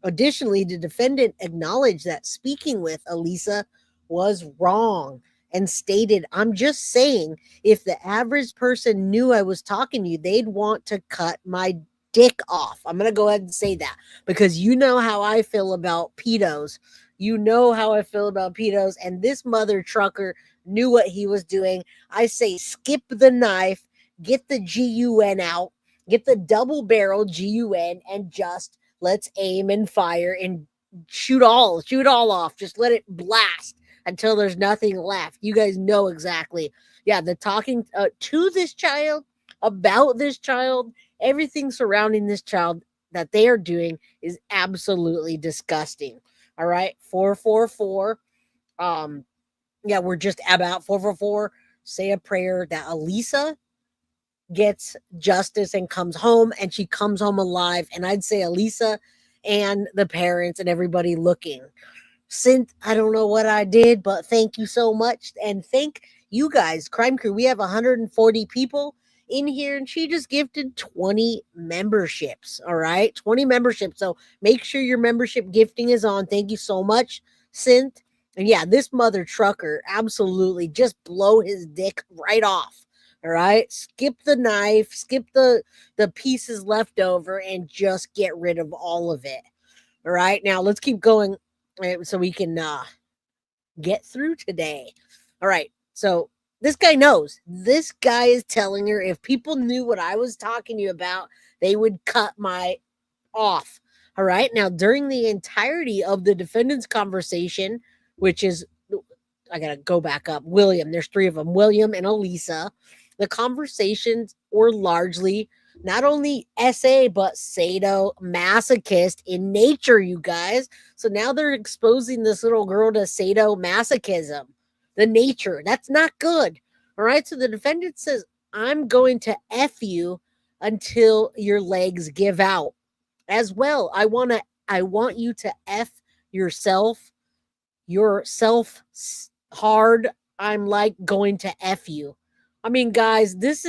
Additionally, the defendant acknowledged that speaking with Alisa was wrong and stated, I'm just saying, if the average person knew I was talking to you, they'd want to cut my dick off. I'm going to go ahead and say that because you know how I feel about pedos. You know how I feel about pedos. And this mother trucker knew what he was doing. I say, skip the knife, get the GUN out, get the double barrel GUN, and just let's aim and fire and shoot all off. Just let it blast until there's nothing left. You guys know exactly. Yeah, the talking to this child, about this child, everything surrounding this child that they are doing is absolutely disgusting. All right, 444. Yeah, we're just about 444. Say a prayer that Alisa gets justice and comes home, and she comes home alive. And I'd say Alisa and the parents and everybody looking. Since I don't know what I did, but thank you so much. And thank you guys, Crime Crew. We have 140 people in here, and she just gifted 20 memberships. All right, 20 memberships. So make sure your membership gifting is on. Thank you so much, Synth. And yeah, this mother trucker, absolutely just blow his dick right off. All right, skip the knife, skip the pieces left over, and just get rid of all of it. All right, now let's keep going so we can get through today. All right, so this guy knows. This guy is telling her if people knew what I was talking to you about, they would cut my off. All right, now during the entirety of the defendant's conversation, which is, I gotta go back up, William, there's 3 of them, William and Alisa. The conversations were largely not only SA, but sadomasochist in nature, you guys. So now they're exposing this little girl to sadomasochism, the nature. That's not good. All right. So the defendant says, I'm going to F you until your legs give out. As well, I want you to F yourself hard. I'm like going to F you. I mean, guys, this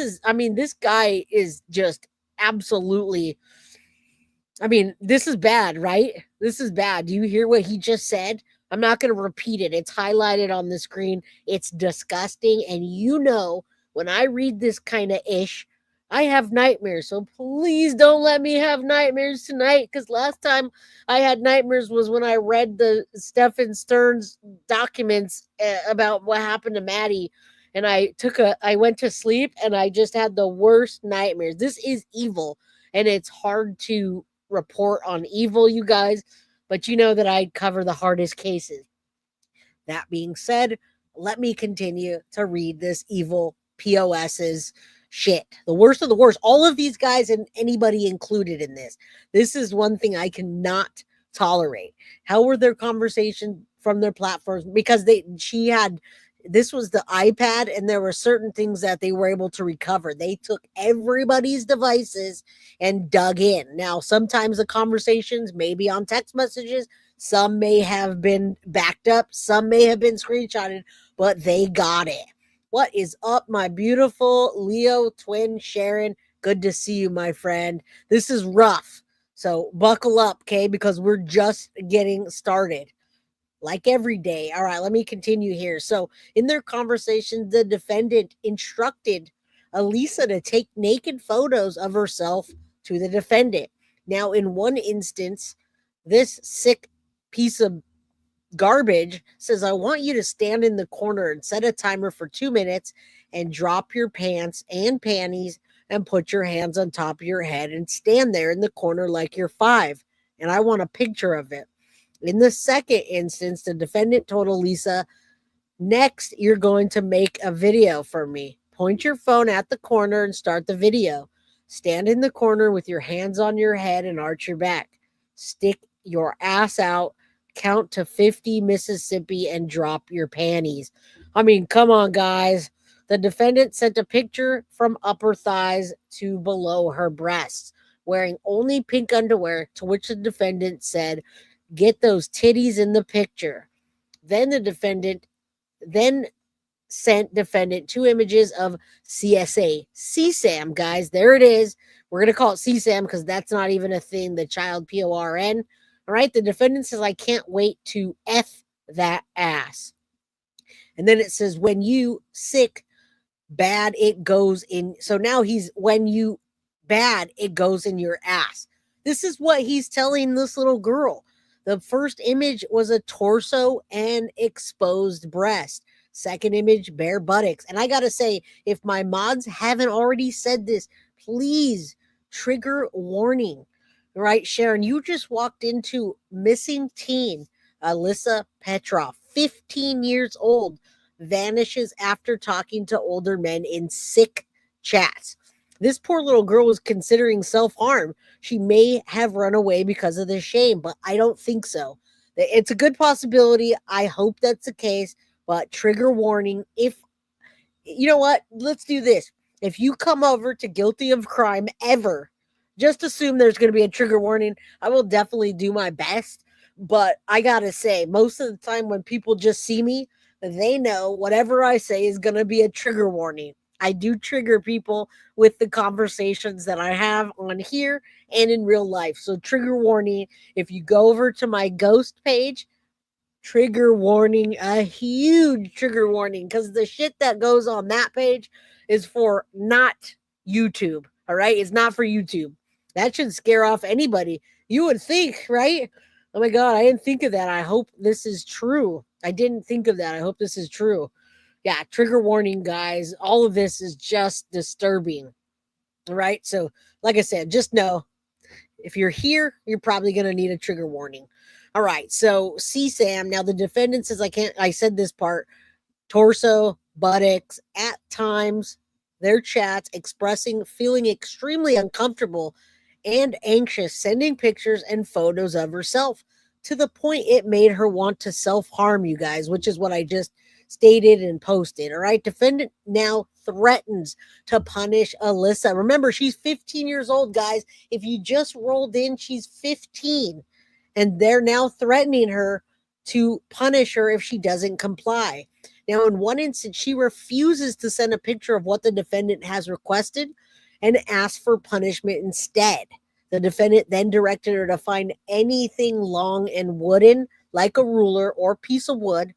guy is just absolutely, this is bad, right? This is bad. Do you hear what he just said? I'm not going to repeat it. It's highlighted on the screen. It's disgusting. And when I read this kind of ish, I have nightmares. So please don't let me have nightmares tonight. Because last time I had nightmares was when I read the Stephen Stearns documents about what happened to Maddie. And I went to sleep and I just had the worst nightmares. This is evil. And it's hard to report on evil, you guys, but you know that I cover the hardest cases. That being said, let me continue to read this evil POS's shit. The worst of the worst. All of these guys and anybody included in this. This is one thing I cannot tolerate. How were their conversations from their platforms? Because this was the iPad, and there were certain things that they were able to recover. They took everybody's devices and dug in. Now, sometimes the conversations may be on text messages. Some may have been backed up. Some may have been screenshotted, but they got it. What is up, my beautiful Leo twin Sharon? Good to see you, my friend. This is rough. So buckle up, okay? Because we're just getting started. Like every day. All right, let me continue here. So in their conversation, the defendant instructed Alisa to take naked photos of herself to the defendant. Now, in one instance, this sick piece of garbage says, I want you to stand in the corner and set a timer for 2 minutes and drop your pants and panties and put your hands on top of your head and stand there in the corner like you're 5. And I want a picture of it. In the second instance, the defendant told Alisa, next, you're going to make a video for me. Point your phone at the corner and start the video. Stand in the corner with your hands on your head and arch your back. Stick your ass out, count to 50 Mississippi, and drop your panties. Come on, guys. The defendant sent a picture from upper thighs to below her breasts, wearing only pink underwear, to which the defendant said, get those titties in the picture. Then the defendant sent defendant 2 images of CSAM, guys. There it is. We're going to call it CSAM because that's not even a thing, the child PORN. All right. The defendant says, I can't wait to F that ass. And then it says, when you sick, bad, it goes in. So now when you bad, it goes in your ass. This is what he's telling this little girl. The first image was a torso and exposed breast. Second image, bare buttocks. And I got to say, if my mods haven't already said this, please, trigger warning. Right, Sharon, you just walked into missing teen Alisa Petrov, 15 years old, vanishes after talking to older men in sick chats. This poor little girl was considering self-harm. She may have run away because of the shame, but I don't think so. It's a good possibility. I hope that's the case, but trigger warning. If you know what, let's do this. If you come over to Guilty of Crime ever, just assume there's going to be a trigger warning. I will definitely do my best, but I got to say, most of the time when people just see me, they know whatever I say is going to be a trigger warning. I do trigger people with the conversations that I have on here and in real life. So trigger warning, if you go over to my ghost page, trigger warning, a huge trigger warning, because the shit that goes on that page is for not YouTube. All right. It's not for YouTube. That should scare off anybody. You would think, right? Oh my God, I didn't think of that. I hope this is true. I didn't think of that. I hope this is true. Yeah, trigger warning, guys. All of this is just disturbing. All right. So, like I said, just know if you're here, you're probably going to need a trigger warning. All right. So, CSAM. Now, the defendant says, I said this part, torso, buttocks, at times, their chats expressing feeling extremely uncomfortable and anxious, sending pictures and photos of herself to the point it made her want to self-harm, you guys, which is what I just stated and posted. All right. Defendant now threatens to punish Alisa. Remember, she's 15 years old, guys. If you just rolled in, she's 15. And they're now threatening her to punish her if she doesn't comply. Now, in one instance, she refuses to send a picture of what the defendant has requested and asks for punishment instead. The defendant then directed her to find anything long and wooden, like a ruler or piece of wood,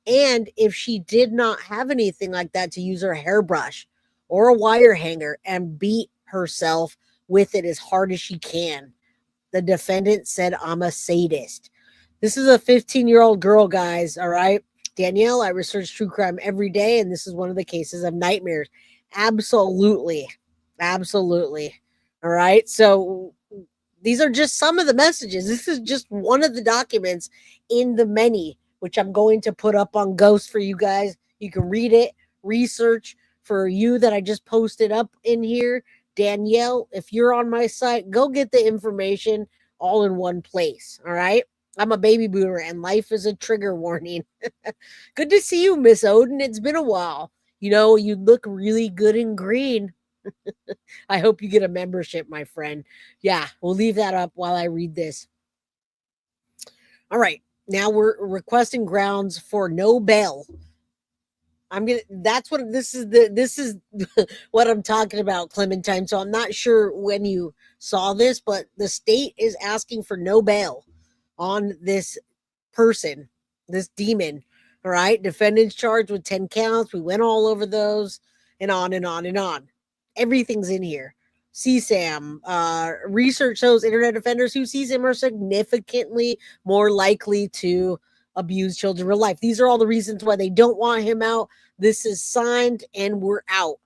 and if she did not have anything like that, to use her hairbrush or a wire hanger and beat herself with it as hard as she can. The defendant said, "I'm a sadist." This is a 15-year-old girl, guys, all right? Danielle, I research true crime every day, and this is one of the cases of nightmares. Absolutely. Absolutely. All right? So these are just some of the messages. This is just one of the documents in the many, which I'm going to put up on Ghost for you guys. You can read it, research. For you that I just posted up in here, Danielle, if you're on my site, go get the information all in one place. All right. I'm a baby boomer and life is a trigger warning. Good to see you, Miss Odin. It's been a while. You know, you look really good in green. I hope you get a membership, my friend. Yeah, we'll leave that up while I read this. All right. Now we're requesting grounds for no bail. That's what this is what I'm talking about, Clementine. So I'm not sure when you saw this, but the state is asking for no bail on this person, this demon. All right. Defendant's charged with 10 counts. We went all over those and on and on and on. Everything's in here. CSAM, research shows internet offenders who CSAM are significantly more likely to abuse children in real life. These are all the reasons why they don't want him out. This is signed and we're out.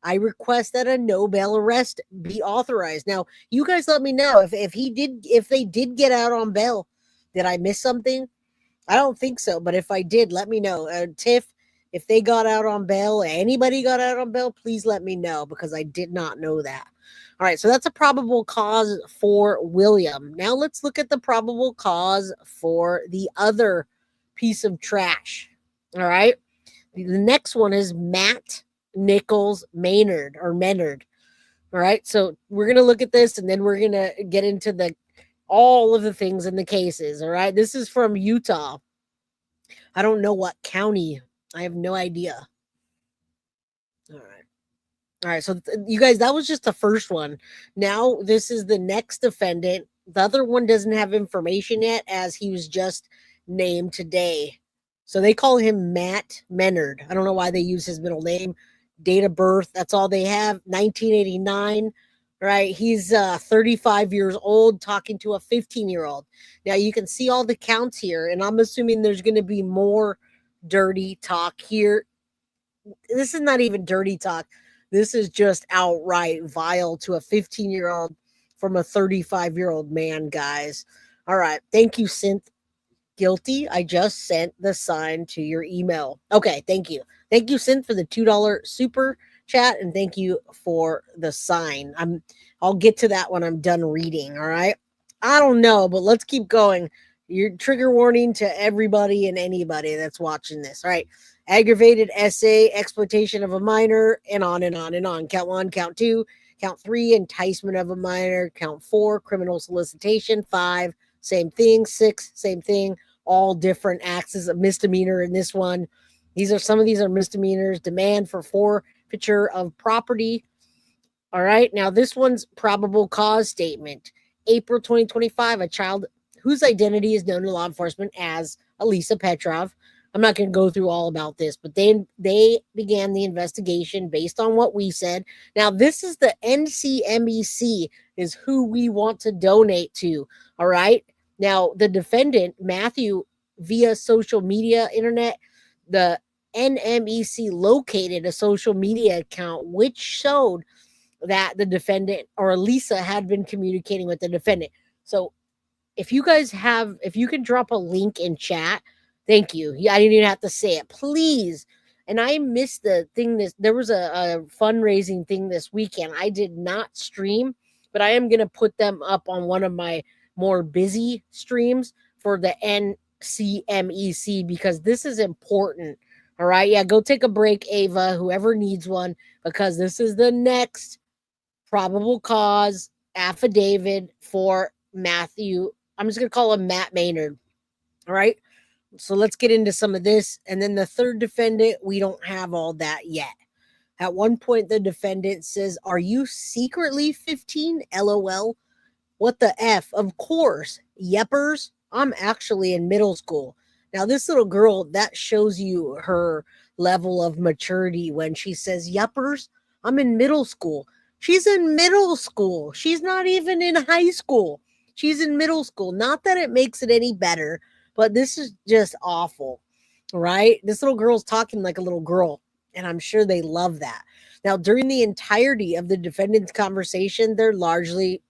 I request that a no bail arrest be authorized. Now, you guys let me know if they did get out on bail. Did I miss something? I don't think so, but if I did, let me know. Tiff, if they got out on bail, anybody got out on bail, please let me know because I did not know that. All right, so that's a probable cause for William. Now let's look at the probable cause for the other piece of trash. All right. The next one is Matt Nichols Menard. All right. So we're going to look at this and then we're going to get into all of the things in the cases. All right. This is from Utah. I don't know what county. I have no idea. All right. All right. So you guys, that was just the first one. Now this is the next defendant. The other one doesn't have information yet as he was just named today. So they call him Matt Menard. I don't know why they use his middle name. Date of birth, that's all they have. 1989, right? He's 35 years old talking to a 15-year-old. Now you can see all the counts here, and I'm assuming there's going to be more dirty talk here. This is not even dirty talk. This is just outright vile to a 15-year-old from a 35-year-old man, guys. All right. Thank you, Synth. Guilty. I just sent the sign to your email. Okay, thank you. Thank you, Synth, for the $2 super chat, and thank you for the sign. I'll get to that when I'm done reading. All right. I don't know, but let's keep going. Your trigger warning to everybody and anybody that's watching this. All right. Aggravated essay, exploitation of a minor, and on and on and on. Count 1, count 2, count 3, enticement of a minor. Count 4, criminal solicitation. 5, same thing. 6, same thing. All different acts as a misdemeanor in this one. Some of these are misdemeanors. Demand for forfeiture of property. All right. Now this one's probable cause statement. April 2025, a child whose identity is known to law enforcement as Alisa Petrov. I'm not going to go through all about this, but they began the investigation based on what we said. Now this is the NCMEC is who we want to donate to. All right. Now, the defendant, Matthew, via social media, internet, the NMEC located a social media account which showed that the defendant or Alisa had been communicating with the defendant. So if you can drop a link in chat, thank you. I didn't even have to say it. Please. And I missed the thing. There was a fundraising thing this weekend. I did not stream, but I am going to put them up on one of my more busy streams for the NCMEC because this is important All right. Yeah, go take a break, Ava, whoever needs one, because this is the next probable cause affidavit for Matthew. I'm just going to call him Matt Maynard. All right. So let's get into some of this. And then the third defendant, we don't have all that yet. At one point, the defendant says, "Are you secretly 15? LOL. What the F? Of course. Yepers. I'm actually in middle school." Now, this little girl, that shows you her level of maturity when she says, "Yepers. I'm in middle school." She's in middle school. She's not even in high school. She's in middle school. Not that it makes it any better, but this is just awful, right? This little girl's talking like a little girl, and I'm sure they love that. Now, during the entirety of the defendant's conversation, they're largely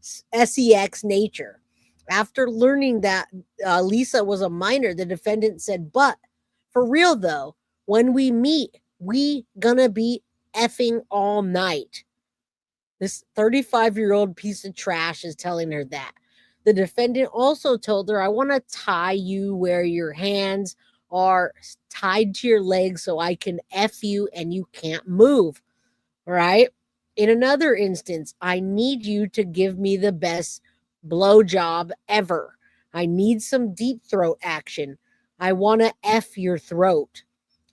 sex nature. After learning that Lisa was a minor, the defendant said, "But for real though, when we meet, we gonna be effing all night." This 35-year-old piece of trash is telling her that. The defendant also told her, "I want to tie you where your hands are tied to your legs so I can F you and you can't move." Right? In another instance, "I need you to give me the best blowjob ever. I need some deep throat action. I want to F your throat.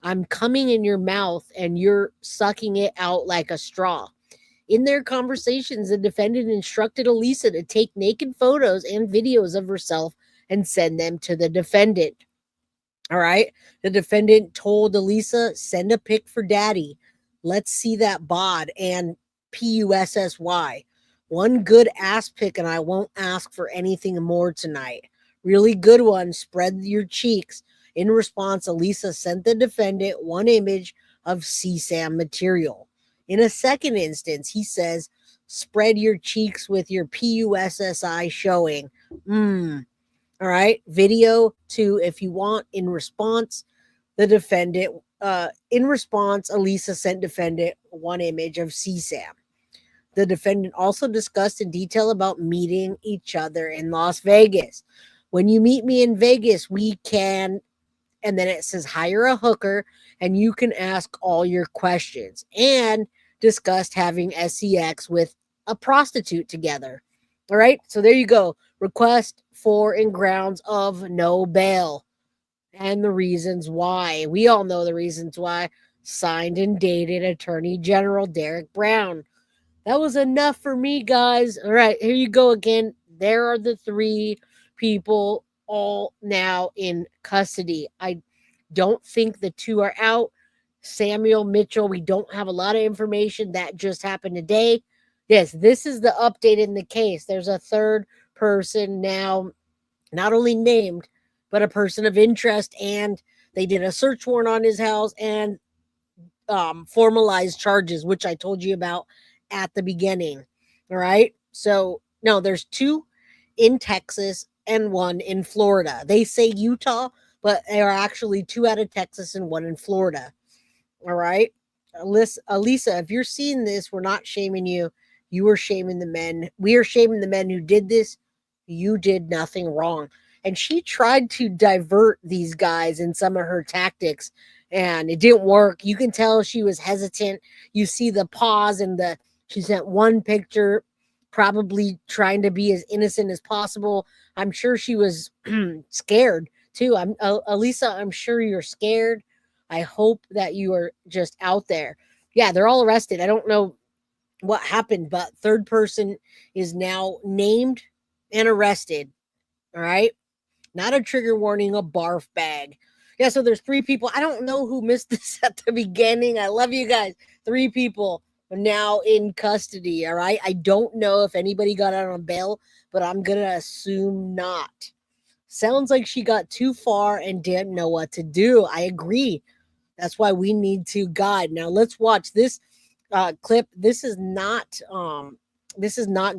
I'm coming in your mouth and you're sucking it out like a straw." In their conversations, the defendant instructed Alisa to take naked photos and videos of herself and send them to the defendant. All right. The defendant told Alisa, "Send a pic for daddy. Let's see that bod and PUSSY. One good ass pic and I won't ask for anything more tonight. Really good one. Spread your cheeks." In response, Alisa sent the defendant one image of CSAM material. In a second instance, he says, "Spread your cheeks with your PUSSI showing." All right. Video 2 if you want. In response, Alisa sent defendant one image of CSAM. The defendant also discussed in detail about meeting each other in Las Vegas. "When you meet me in Vegas, we can," and then it says, "hire a hooker and you can ask all your questions," and discussed having sex with a prostitute together. All right. So there you go. Request for and grounds of no bail. And the reasons why. We all know the reasons why. Signed and dated Attorney General Derek Brown. That was enough for me, guys. All right, here you go again. There are the 3 people all now in custody. I don't think the 2 are out. Samuel Mitchell, we don't have a lot of information. That just happened today. Yes, this is the update in the case. There's a third person now, not only named, but a person of interest, and they did a search warrant on his house and formalized charges, which I told you about at the beginning. All right. So, no, there's 2 in Texas and 1 in Florida. They say Utah, but there are actually 2 out of Texas and 1 in Florida. All right. Alisa, if you're seeing this, we're not shaming you. You are shaming the men. We are shaming the men who did this. You did nothing wrong. And she tried to divert these guys in some of her tactics, and it didn't work. You can tell she was hesitant. You see the pause and she sent one picture, probably trying to be as innocent as possible. I'm sure she was scared too. Alisa, I'm sure you're scared. I hope that you are just out there. Yeah, they're all arrested. I don't know what happened, but third person is now named and arrested. All right. Not a trigger warning, a barf bag. Yeah, so there's 3 people. I don't know who missed this at the beginning. I love you guys. 3 people are now in custody. All right. I don't know if anybody got out on bail, but I'm going to assume not. Sounds like she got too far and didn't know what to do. I agree. That's why we need to guide. Now let's watch this clip. This is not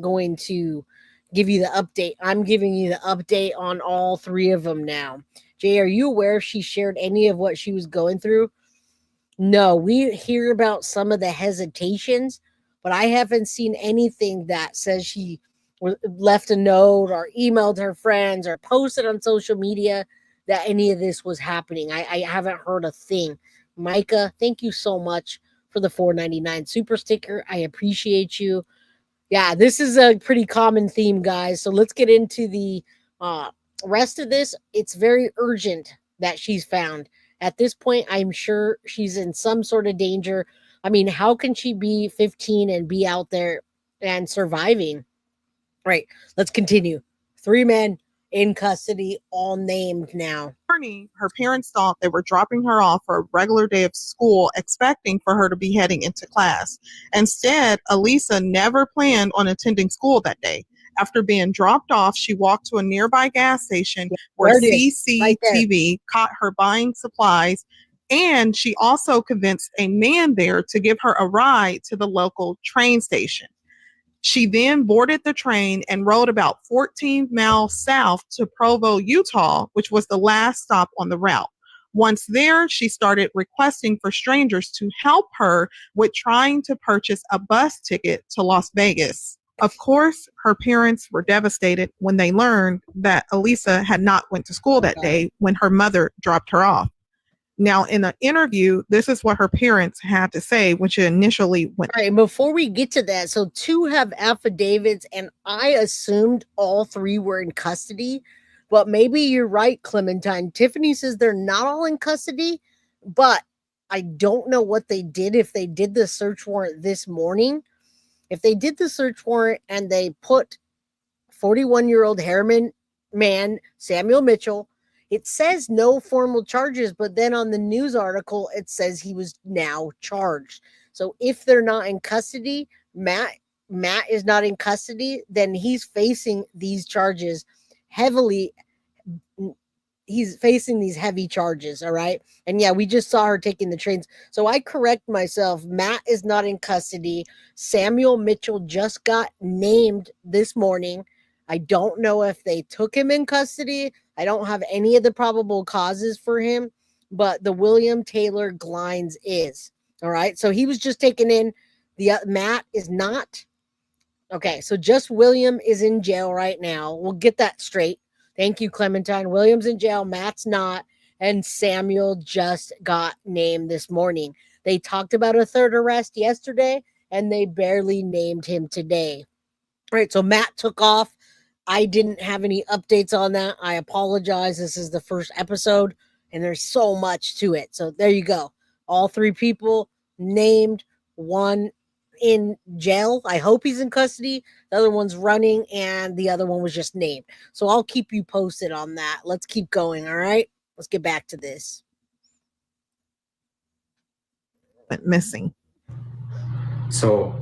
going to give you the update. I'm giving you the update on all 3 of them now. Jay, are you aware if she shared any of what she was going through? No, we hear about some of the hesitations, but I haven't seen anything that says she left a note or emailed her friends or posted on social media. that any of this was happening. I haven't heard a thing. Micah, thank you so much for the $4.99 super sticker. I appreciate you. Yeah, this is a pretty common theme, guys. So let's get into the rest of this. It's very urgent that she's found. At this point, I'm sure she's in some sort of danger. I mean, how can she be 15 and be out there and surviving? Right. Let's continue. 3 men in custody, all named now. Her parents thought they were dropping her off for a regular day of school, expecting for her to be heading into class. Instead, Alisa never planned on attending school that day. After being dropped off, she walked to a nearby gas station where CCTV caught her buying supplies, and she also convinced a man there to give her a ride to the local train station. She then boarded the train and rode about 14 miles south to Provo, Utah, which was the last stop on the route. Once there, she started requesting for strangers to help her with trying to purchase a bus ticket to Las Vegas. Of course, her parents were devastated when they learned that Alisa had not went to school that day when her mother dropped her off. Now, in an interview, this is what her parents had to say when she initially went. All right, before we get to that, so 2 have affidavits, and I assumed all 3 were in custody, but maybe you're right, Clementine. Tiffany says they're not all in custody, but I don't know what they did, if they did the search warrant this morning. If they did the search warrant and they put 41-year-old Harriman man, Samuel Mitchell, it says no formal charges, but then on the news article, it says he was now charged. So if they're not in custody, Matt is not in custody, then he's facing these charges heavily. He's facing these heavy charges, all right? And yeah, we just saw her taking the trains. So I correct myself. Matt is not in custody. Samuel Mitchell just got named this morning. I don't know if they took him in custody. I don't have any of the probable causes for him, but the William Taylor Glines is. All right. So he was just taken in. The Matt is not. Okay. So just William is in jail right now. We'll get that straight. Thank you, Clementine. William's in jail. Matt's not. And Samuel just got named this morning. They talked about a 3rd arrest yesterday, and they barely named him today. All right. So Matt took off. I didn't have any updates on that. I apologize. This is the first episode, and there's so much to it. So there you go. All 3 people named, 1 in jail. I hope he's in custody. The other one's running, and the other one was just named. So I'll keep you posted on that. Let's keep going, all right? Let's get back to this. Went missing. So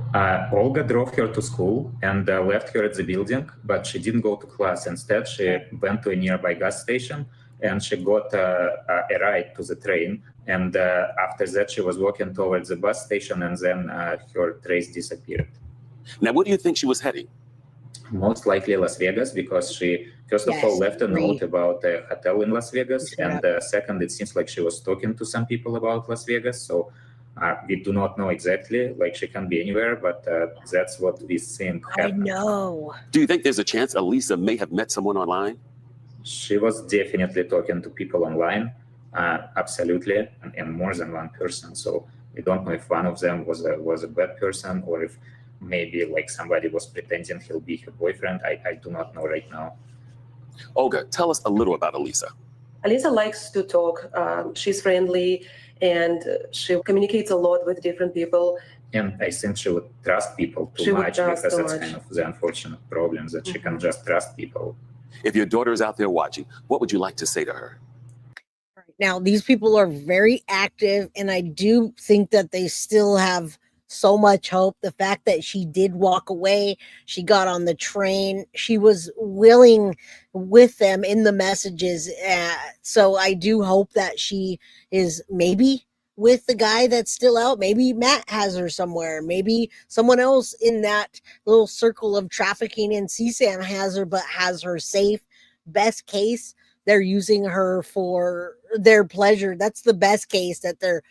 Olga drove her to school and left her at the building, but she didn't go to class. Instead, she went to a nearby gas station and she got a ride to the train. And after that, she was walking towards the bus station, and then her trace disappeared. Now, where do you think she was heading? Most likely Las Vegas, because she, first of all, left a note about a hotel in Las Vegas. And second, it seems like she was talking to some people about Las Vegas. So we do not know exactly, like she can be anywhere, but that's what we think happened. I know. Do you think there's a chance Alisa may have met someone online? She was definitely talking to people online, absolutely, and more than one person. So we don't know if one of them was a bad person, or if maybe like somebody was pretending he'll be her boyfriend. I do not know right now. Olga, tell us a little about Alisa. Alisa likes to talk. She's friendly, and she communicates a lot with different people. And I think she would trust people too much, because that's kind of the unfortunate problem, that she can just trust people. If your daughter is out there watching, what would you like to say to her? Now, these people are very active, and I do think that they still have so much hope. The fact that she did walk away, she got on the train, she was willing with them in the messages. So I do hope that she is maybe with the guy that's still out. Maybe Matt has her somewhere. Maybe someone else in that little circle of trafficking in CSAM has her, but has her safe. Best case, they're using her for their pleasure. That's the best case, that they're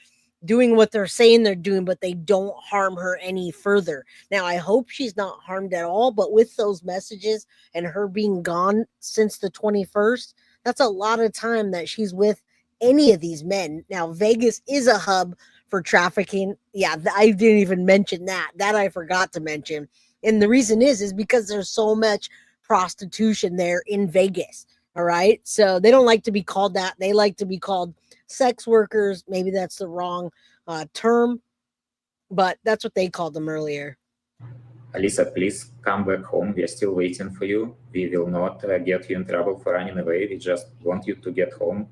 doing what they're saying they're doing, but they don't harm her any further. Now, I hope she's not harmed at all, but with those messages and her being gone since the 21st, That's a lot of time that she's with any of these men. Now, Vegas is a hub for trafficking. Yeah, I didn't even mention that. That I forgot to mention. And the reason is because there's so much prostitution there in Vegas. All right. So they don't like to be called that. They like to be called sex workers. Maybe that's the wrong term, but that's what they called them earlier. Alisa, please come back home. We are still waiting for you. We will not get you in trouble for running away. We just want you to get home.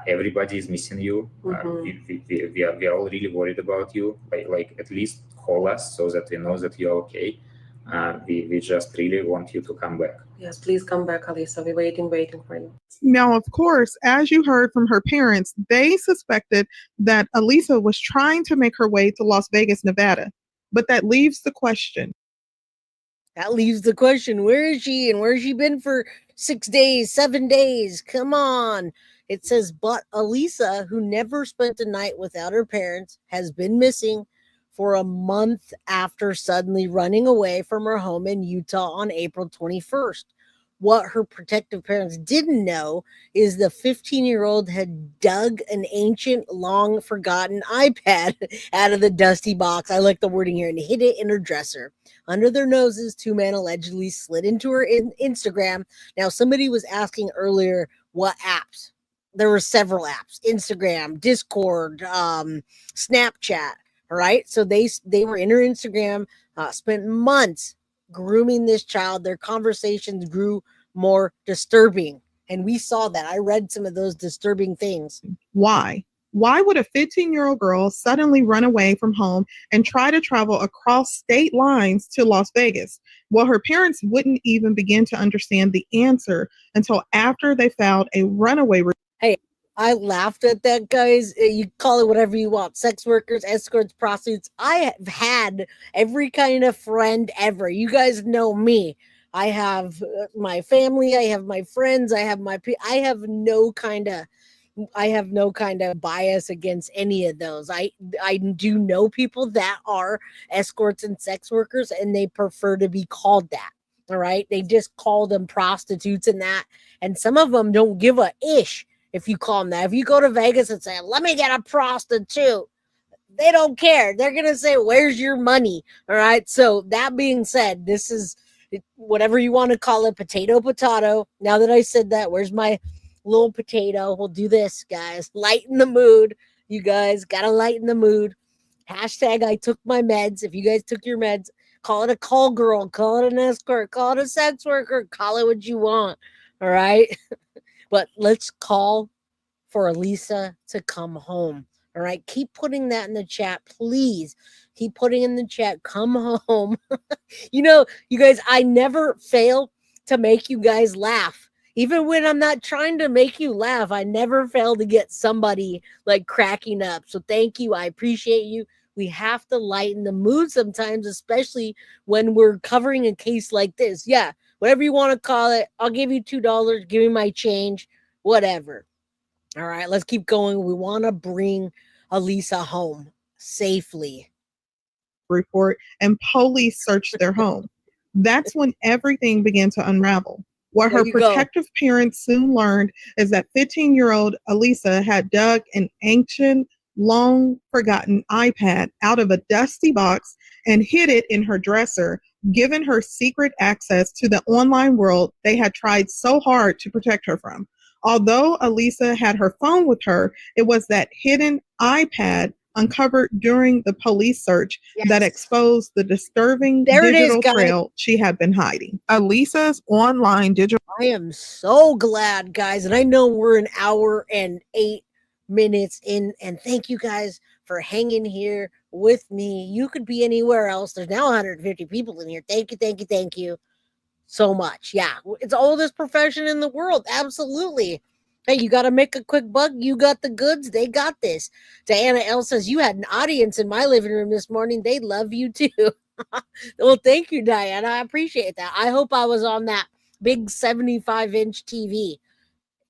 Everybody is missing you. We are all really worried about you. Like at least call us so that we know that you're okay. We just really want you to come back. Yes, please come back, Alisa. We're waiting for you. Now, of course, as you heard from her parents, they suspected that Alisa was trying to make her way to Las Vegas, Nevada. But that leaves the question. Where is she? And where has she been for 6 days, 7 days? Come on. It says, but Alisa, who never spent a night without her parents, has been missing for a month after suddenly running away from her home in Utah on April 21st. What her protective parents didn't know is the 15-year-old had dug an ancient, long forgotten iPad out of the dusty box. I like the wording here, and hid it in her dresser. Under their noses, two men allegedly slid into her Instagram. Now, somebody was asking earlier what apps. There were several apps: Instagram, Discord, Snapchat. All right. So they were in her Instagram, spent months grooming this child. Their conversations grew more disturbing. And we saw that. I read some of those disturbing things. Why? Why would a 15-year-old girl suddenly run away from home and try to travel across state lines to Las Vegas? Well, her parents wouldn't even begin to understand the answer until after they filed a runaway. Hey, I laughed at that, guys. You call it whatever you want. Sex workers, escorts, prostitutes. I have had every kind of friend ever. You guys know me. I have my family. I have my friends. I have no kind of bias against any of those. I do know people that are escorts and sex workers, and they prefer to be called that. All right. They just call them prostitutes and that. And some of them don't give a ish if you call them that. If you go to Vegas and say, let me get a prostitute, they don't care. They're going to say, where's your money? All right. So that being said, this is whatever you want to call it, potato. Now that I said that, where's my little potato? We'll do this, guys. Lighten the mood. You guys got to lighten the mood. Hashtag I took my meds. If you guys took your meds, call it a call girl, call it an escort, call it a sex worker, call it what you want. All right. But let's call for Alisa to come home. All right. Keep putting that in the chat, please. Keep putting in the chat. Come home. You guys, I never fail to make you guys laugh. Even when I'm not trying to make you laugh, I never fail to get somebody like cracking up. So thank you. I appreciate you. We have to lighten the mood sometimes, especially when we're covering a case like this. Yeah, whatever you want to call it. I'll give you $2. Give me my change, whatever. All right, let's keep going. We want to bring Alisa home safely. Report and police searched their home. That's when everything began to unravel. What her protective parents soon learned is that 15-year-old Alisa had dug an ancient, long forgotten iPad out of a dusty box and hid it in her dresser, giving her secret access to the online world they had tried so hard to protect her from. Although Alisa had her phone with her, it was that hidden iPad uncovered during the police search that exposed the disturbing digital trail she had been hiding. Alisa's online digital. I am so glad, guys. And I know we're an hour and 8 minutes in. And thank you guys for hanging here with me. You could be anywhere else. There's now 150 people in here. Thank you so much. Yeah, it's the oldest profession in the world. Absolutely. Hey, you got to make a quick buck. You got the goods. They got this. Diana L says, you had an audience in my living room this morning. They love you too. Well, thank you, Diana. I appreciate that. I hope I was on that big 75-inch TV.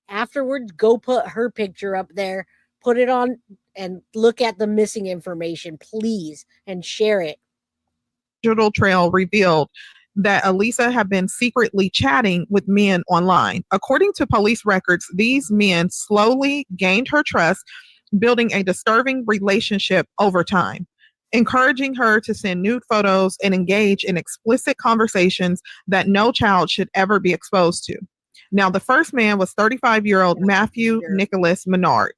Afterwards, go put her picture up there. Put it on and look at the missing information, please, and share it. Digital trail revealed that Alisa had been secretly chatting with men online. According to police records, these men slowly gained her trust, building a disturbing relationship over time, encouraging her to send nude photos and engage in explicit conversations that no child should ever be exposed to. Now, the first man was 35-year-old Matthew Nicholas Menard.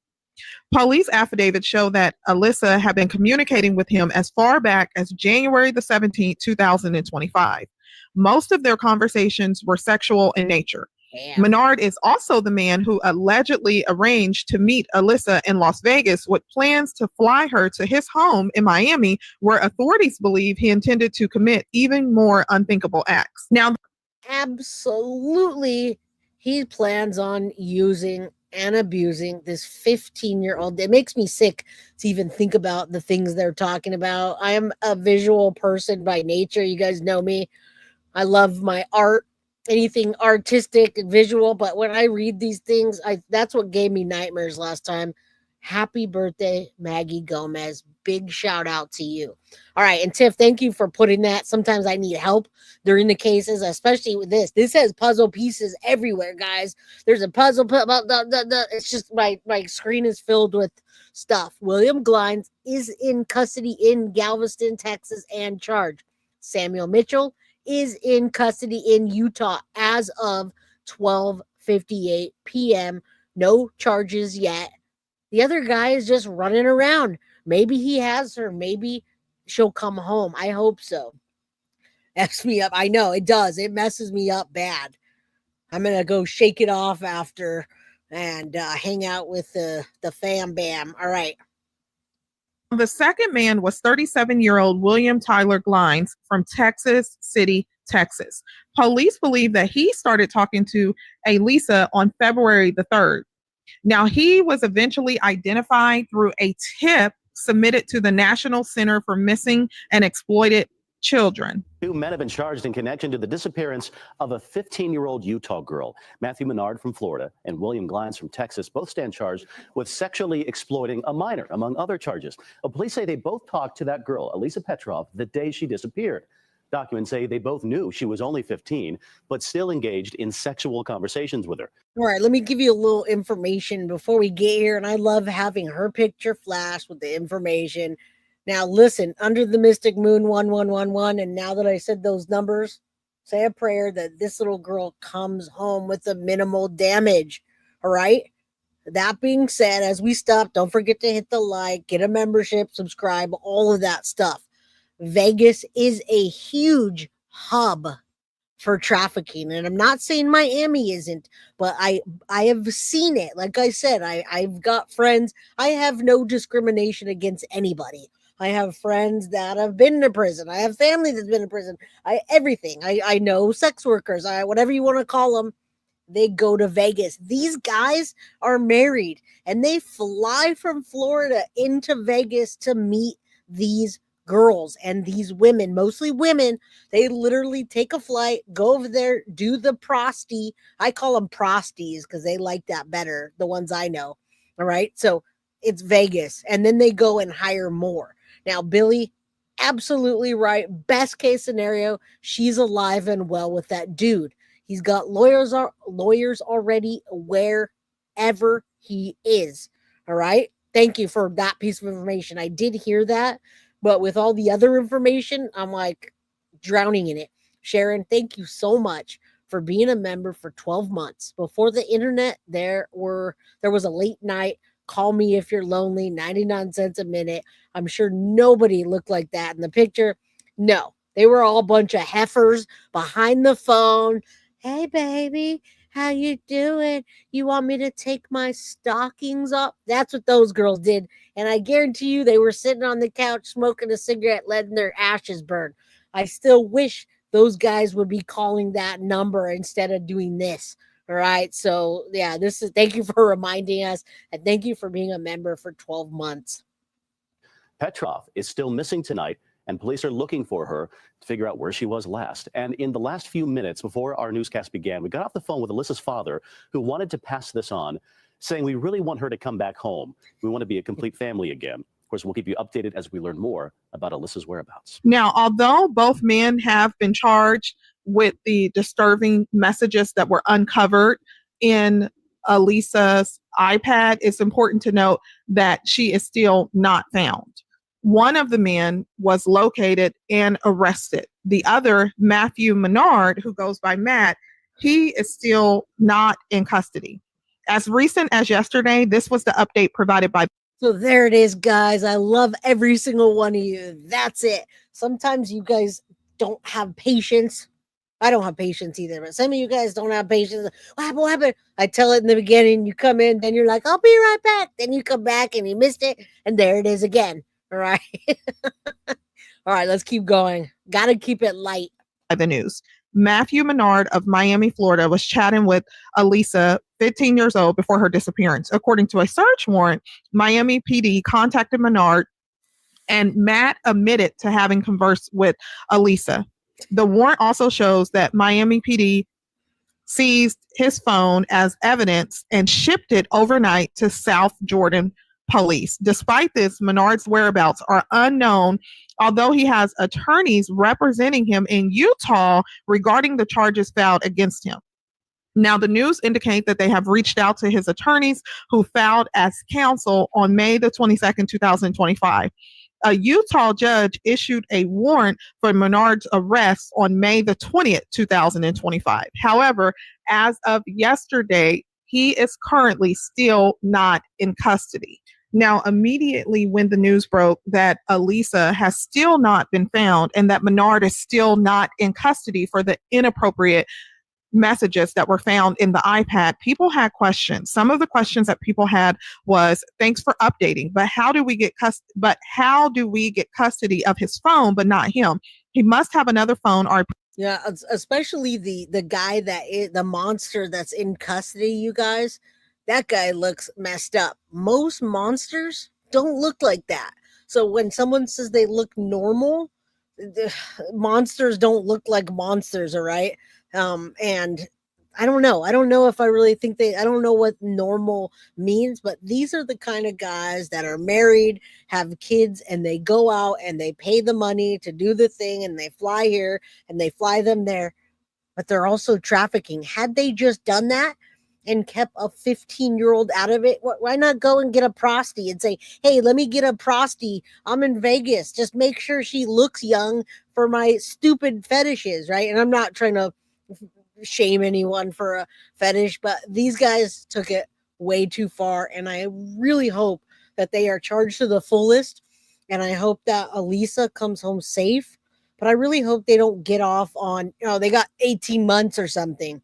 Police affidavits show that Alisa had been communicating with him as far back as January the 17th, 2025. Most of their conversations were sexual in nature. Damn. Menard is also the man who allegedly arranged to meet Alisa in Las Vegas with plans to fly her to his home in Miami, where authorities believe he intended to commit even more unthinkable acts. Now, Absolutely, he plans on using and abusing this 15-year-old. It makes me sick to even think about the things they're talking about. I am a visual person by nature. You guys know me. I love my art, anything artistic and visual, but when I read these things, that's what gave me nightmares last time. Happy birthday, Maggie Gomez. Big shout out to you. All right, and Tiff, thank you for putting that. Sometimes I need help during the cases, especially with this. This has puzzle pieces everywhere, guys. There's a puzzle. It's just my screen is filled with stuff. William Glines is in custody in Galveston, Texas, and charged. Samuel Mitchell is in custody in Utah as of 12:58 p.m. No charges yet. The other guy is just running around. Maybe he has her. Maybe she'll come home. I hope so. F's me up. I know it does. It messes me up bad. I'm going to go shake it off after and hang out with the fam bam. All right. the second man was 37-year-old William Tyler Glines from Texas City, Texas. Police believe that he started talking to Alisa on February the 3rd. Now, he was eventually identified through a tip submitted to the National Center for Missing and Exploited Children. Two men have been charged in connection to the disappearance of a 15-year-old Utah girl. Matthew Menard from Florida and William Glines from Texas both stand charged with sexually exploiting a minor, among other charges. Police say they both talked to that girl, Alisa Petrov, the day she disappeared. Documents say they both knew she was only 15, but still engaged in sexual conversations with her. All right, let me give you a little information before we get here. And I love having her picture flash with the information. Now, listen, under the mystic moon 1111. And now that I said those numbers, say a prayer that this little girl comes home with a minimal damage. All right. That being said, as we stop, don't forget to hit the like, get a membership, subscribe, all of that stuff. Vegas is a huge hub for trafficking. And I'm not saying Miami isn't, but I have seen it. Like I said, I've got friends. I have no discrimination against anybody. I have friends that have been to prison. I have family that's been to prison. Everything. I know sex workers. Whatever you want to call them. They go to Vegas. These guys are married and they fly from Florida into Vegas to meet these girls and these women, mostly women. They literally take a flight, go over there, do the prosty. I call them prosties because they like that better, the ones I know. All right. So it's Vegas. And then they go and hire more. Now, Billy, absolutely right. Best case scenario, she's alive and well with that dude. He's got lawyers already wherever he is. All right. Thank you for that piece of information. I did hear that. But with all the other information, I'm like drowning in it. Sharon, thank you so much for being a member for 12 months. Before the internet, there was a late night. Call me if you're lonely, 99 cents a minute. I'm sure nobody looked like that in the picture. No, they were all a bunch of heifers behind the phone. Hey, baby, how you doing? You want me to take my stockings off? That's what those girls did. And I guarantee you they were sitting on the couch smoking a cigarette, letting their ashes burn. I still wish those guys would be calling that number instead of doing this. All right. So, yeah, thank you for reminding us. And thank you for being a member for 12 months. Petrov is still missing tonight, and police are looking for her to figure out where she was last. And in the last few minutes before our newscast began, we got off the phone with Alisa's father, who wanted to pass this on, saying we really want her to come back home. We want to be a complete family again. Of course, we'll keep you updated as we learn more about Alisa's whereabouts. Now, although both men have been charged, with the disturbing messages that were uncovered in Alisa's iPad, it's important to note that she is still not found. One of the men was located and arrested. The other, Matthew Menard, who goes by Matt, he is still not in custody. As recent as yesterday, this was the update provided by. So there it is, guys. I love every single one of you. That's it. Sometimes you guys don't have patience. I don't have patience either, but some of you guys don't have patience. What happened? What happened? I tell it in the beginning, you come in, then you're like, I'll be right back. Then you come back and you missed it, and there it is again. All right. All right, let's keep going. Got to keep it light. The news. Matthew Menard of Miami, Florida, was chatting with Alisa, 15 years old, before her disappearance. According to a search warrant, Miami PD contacted Menard, and Matt admitted to having conversed with Alisa. The warrant also shows that Miami PD seized his phone as evidence and shipped it overnight to South Jordan police. Despite this, Menard's whereabouts are unknown, although he has attorneys representing him in Utah regarding the charges filed against him. Now, the news indicate that they have reached out to his attorneys who filed as counsel on May the 22nd, 2025. A Utah judge issued a warrant for Menard's arrest on May the 20th, 2025. However, as of yesterday, he is currently still not in custody. Now, immediately when the news broke that Alisa has still not been found and that Menard is still not in custody for the inappropriate messages that were found in the iPad, people had questions. Some of the questions that people had was, thanks for updating, but how do we get custody of his phone but not him? He must have another phone or. Yeah, especially the guy that is the monster that's in custody, you guys. That guy looks messed up. Most monsters don't look like that. So when someone says they look normal, monsters don't look like monsters, all right? And I don't know. I don't know if I really think I don't know what normal means, but these are the kind of guys that are married, have kids, and they go out and they pay the money to do the thing, and they fly here and they fly them there, but they're also trafficking. Had they just done that and kept a 15-year-old out of it, why not go and get a prosty and say, hey, let me get a prosty. I'm in Vegas. Just make sure she looks young for my stupid fetishes, right? And I'm not trying to shame anyone for a fetish, but these guys took it way too far, and I really hope that they are charged to the fullest, and I hope that Alisa comes home safe, but I really hope they don't get off on, they got 18 months or something.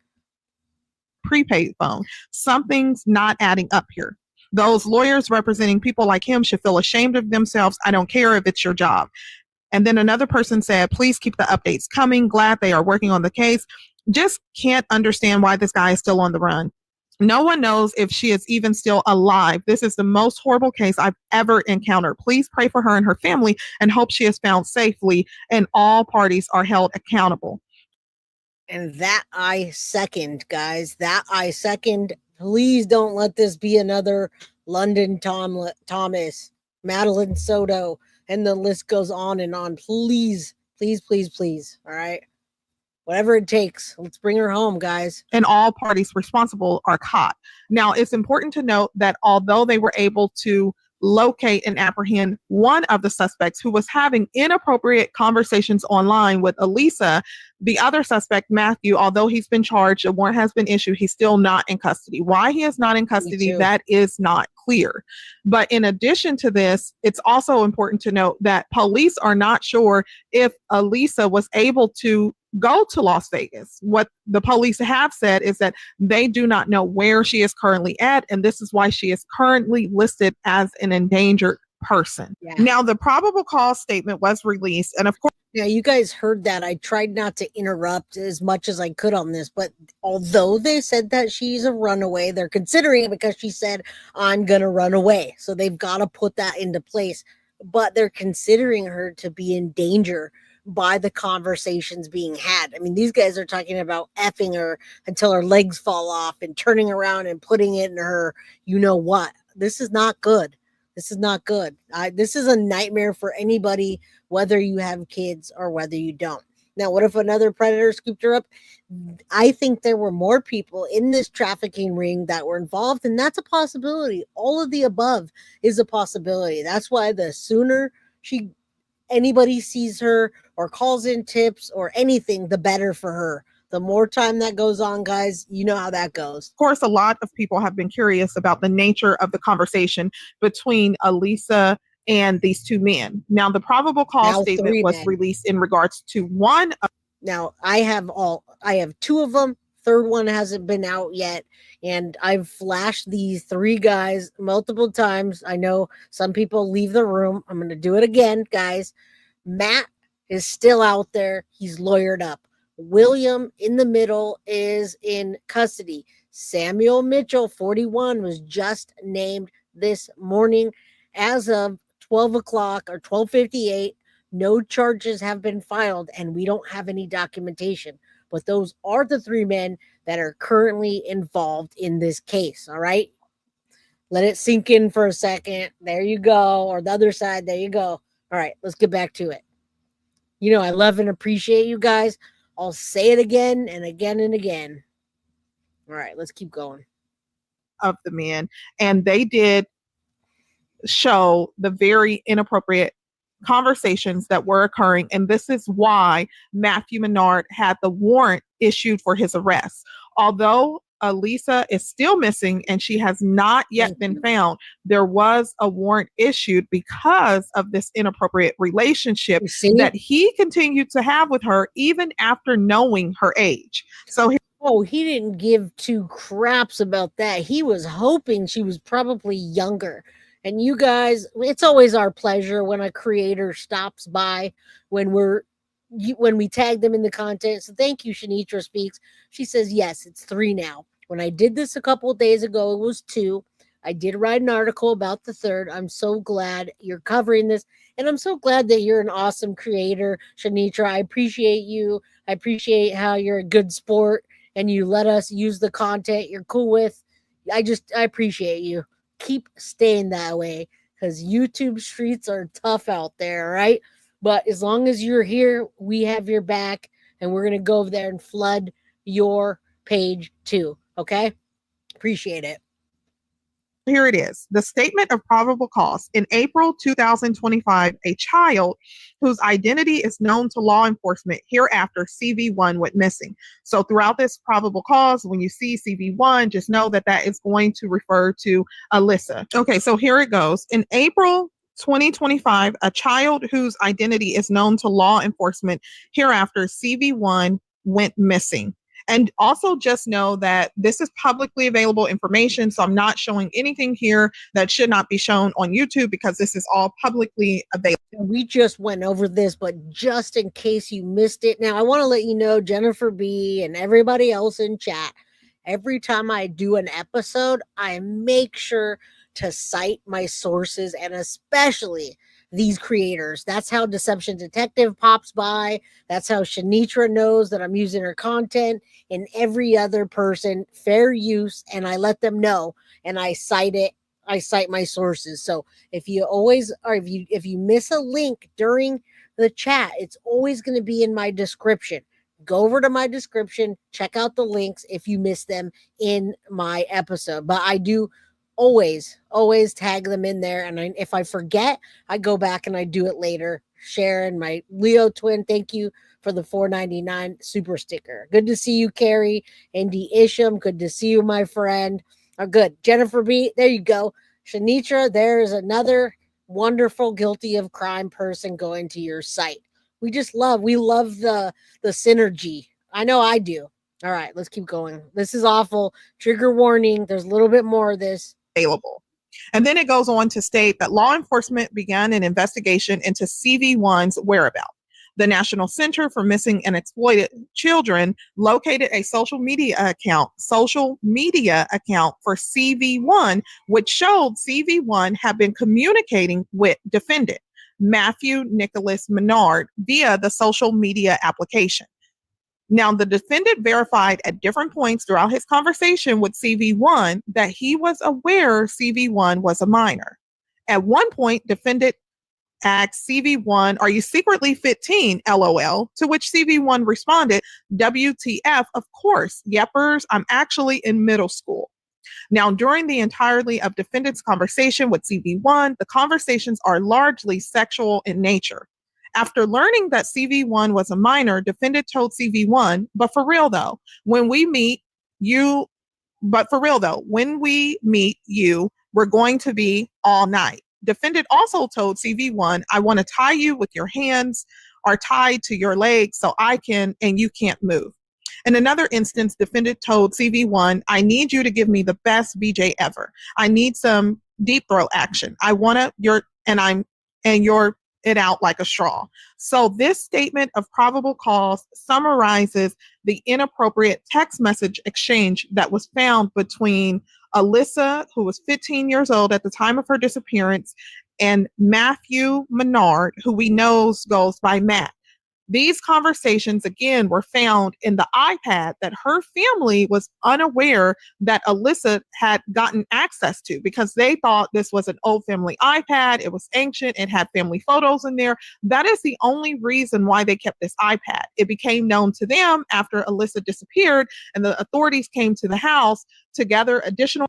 Prepaid phone. Something's not adding up here. Those lawyers representing people like him should feel ashamed of themselves. I don't care if it's your job. And then another person said, please keep the updates coming. Glad they are working on the case. Just can't understand why this guy is still on the run. No one knows if she is even still alive. This is the most horrible case I've ever encountered. Please pray for her and her family and hope she is found safely and all parties are held accountable. And that I second, guys. That I second. Please don't let this be another London Thomas, Madeline Soto, and the list goes on and on. Please, please, please, please. All right. Whatever it takes. Let's bring her home, guys. And all parties responsible are caught. Now, it's important to note that although they were able to locate and apprehend one of the suspects who was having inappropriate conversations online with Alisa, the other suspect, Matthew, although he's been charged, a warrant has been issued, he's still not in custody. Why he is not in custody, that is not clear. But in addition to this, it's also important to note that police are not sure if Alisa was able to go to Las Vegas. What the police have said is that they do not know where she is currently at, and this is why she is currently listed as an endangered person. Yeah. Now, the probable cause statement was released, and of course, yeah, you guys heard that. I tried not to interrupt as much as I could on this, but although they said that she's a runaway, they're considering it because she said, I'm going to run away. So they've got to put that into place, but they're considering her to be in danger by the conversations being had. I mean, these guys are talking about effing her until her legs fall off and turning around and putting it in her, you know what? This is not good. This is not good. This is a nightmare for anybody, whether you have kids or whether you don't. Now, what if another predator scooped her up? I think there were more people in this trafficking ring that were involved, and that's a possibility. All of the above is a possibility. That's why the sooner anybody sees her or calls in tips or anything, the better for her. The more time that goes on, guys, you know how that goes. Of course, a lot of people have been curious about the nature of the conversation between Alisa and these two men. Now, the probable cause statement was released in regards to one. Now, I have two of them. Third one hasn't been out yet. And I've flashed these three guys multiple times. I know some people leave the room. I'm going to do it again, guys. Matt is still out there. He's lawyered up. William in the middle is in custody. Samuel Mitchell, 41, was just named this morning as of 12 o'clock or 12:58. No charges have been filed, and we don't have any documentation. But those are the three men that are currently involved in this case, all right? Let it sink in for a second. There you go. Or the other side, there you go. All right, let's get back to it. You know, I love and appreciate you guys. I'll say it again and again and again. All right, let's keep going. Of the men, and they did show the very inappropriate conversations that were occurring, and this is why Matthew Menard had the warrant issued for his arrest. Although Alisa is still missing and she has not yet been found, there was a warrant issued because of this inappropriate relationship that he continued to have with her even after knowing her age. So he didn't give two craps about that. He was hoping she was probably younger. And you guys, it's always our pleasure when a creator stops by when we tag them in the content. So thank you, Shanitra Speaks. She says, yes, it's 3 now. When I did this a couple of days ago, it was 2. I did write an article about the 3rd. I'm so glad you're covering this. And I'm so glad that you're an awesome creator, Shanitra. I appreciate you. I appreciate how you're a good sport and you let us use the content you're cool with. I appreciate you. Keep staying that way because YouTube streets are tough out there, right? But as long as you're here, we have your back, and we're going to go over there and flood your page too, okay? Appreciate it. Here it is. The statement of probable cause. In April 2025, a child whose identity is known to law enforcement hereafter, CV1, went missing. So throughout this probable cause, when you see CV1, just know that that is going to refer to Alisa. Okay, so here it goes. In April 2025, a child whose identity is known to law enforcement hereafter, CV1, went missing. And also just know that this is publicly available information, so I'm not showing anything here that should not be shown on YouTube because this is all publicly available. We just went over this, but just in case you missed it. Now, I want to let you know, Jennifer B. and everybody else in chat, every time I do an episode, I make sure to cite my sources and especially these creators. That's how Deception Detective pops by. That's how Shanitra knows that I'm using her content, and every other person, fair use, and I let them know and I cite it. I cite my sources. So if you miss a link during the chat, it's always going to be in my description. Go over to my description, check out the links if you miss them in my episode. But I do always tag them in there, and if I forget, I go back and I do it later. Sharon, my Leo twin, thank you for the $4.99 super sticker. Good to see you, Carrie. Andy Isham, good to see you, my friend. Good. Jennifer B, there you go. Shanitra, there's another wonderful guilty of crime person going to your site. We love the synergy. I know I do. All right, let's keep going. This is awful. Trigger warning. There's a little bit more of this. Available. And then it goes on to state that law enforcement began an investigation into CV1's whereabouts. The National Center for Missing and Exploited Children located a social media account for CV1, which showed CV1 had been communicating with defendant Matthew Nicholas Menard via the social media application. Now, the defendant verified at different points throughout his conversation with CV1 that he was aware CV1 was a minor. At one point, defendant asked CV1, "Are you secretly 15? LOL." To which CV1 responded, "WTF, of course. Yepers, I'm actually in middle school." Now, during the entirety of defendant's conversation with CV1, the conversations are largely sexual in nature. After learning that CV1 was a minor, defendant told CV1, "But for real though, when we meet you, we're going to be all night." Defendant also told CV1, "I want to tie you with your hands are tied to your legs so I can, and you can't move." In another instance, defendant told CV1, "I need you to give me the best BJ ever. I need some deep throat action. I want to, you're it out like a straw." So this statement of probable cause summarizes the inappropriate text message exchange that was found between Alisa, who was 15 years old at the time of her disappearance, and Matthew Menard, who we know goes by Matt. These conversations, again, were found in the iPad that her family was unaware that Alisa had gotten access to because they thought this was an old family iPad. It was ancient. It had family photos in there. That is the only reason why they kept this iPad. It became known to them after Alisa disappeared and the authorities came to the house to gather additional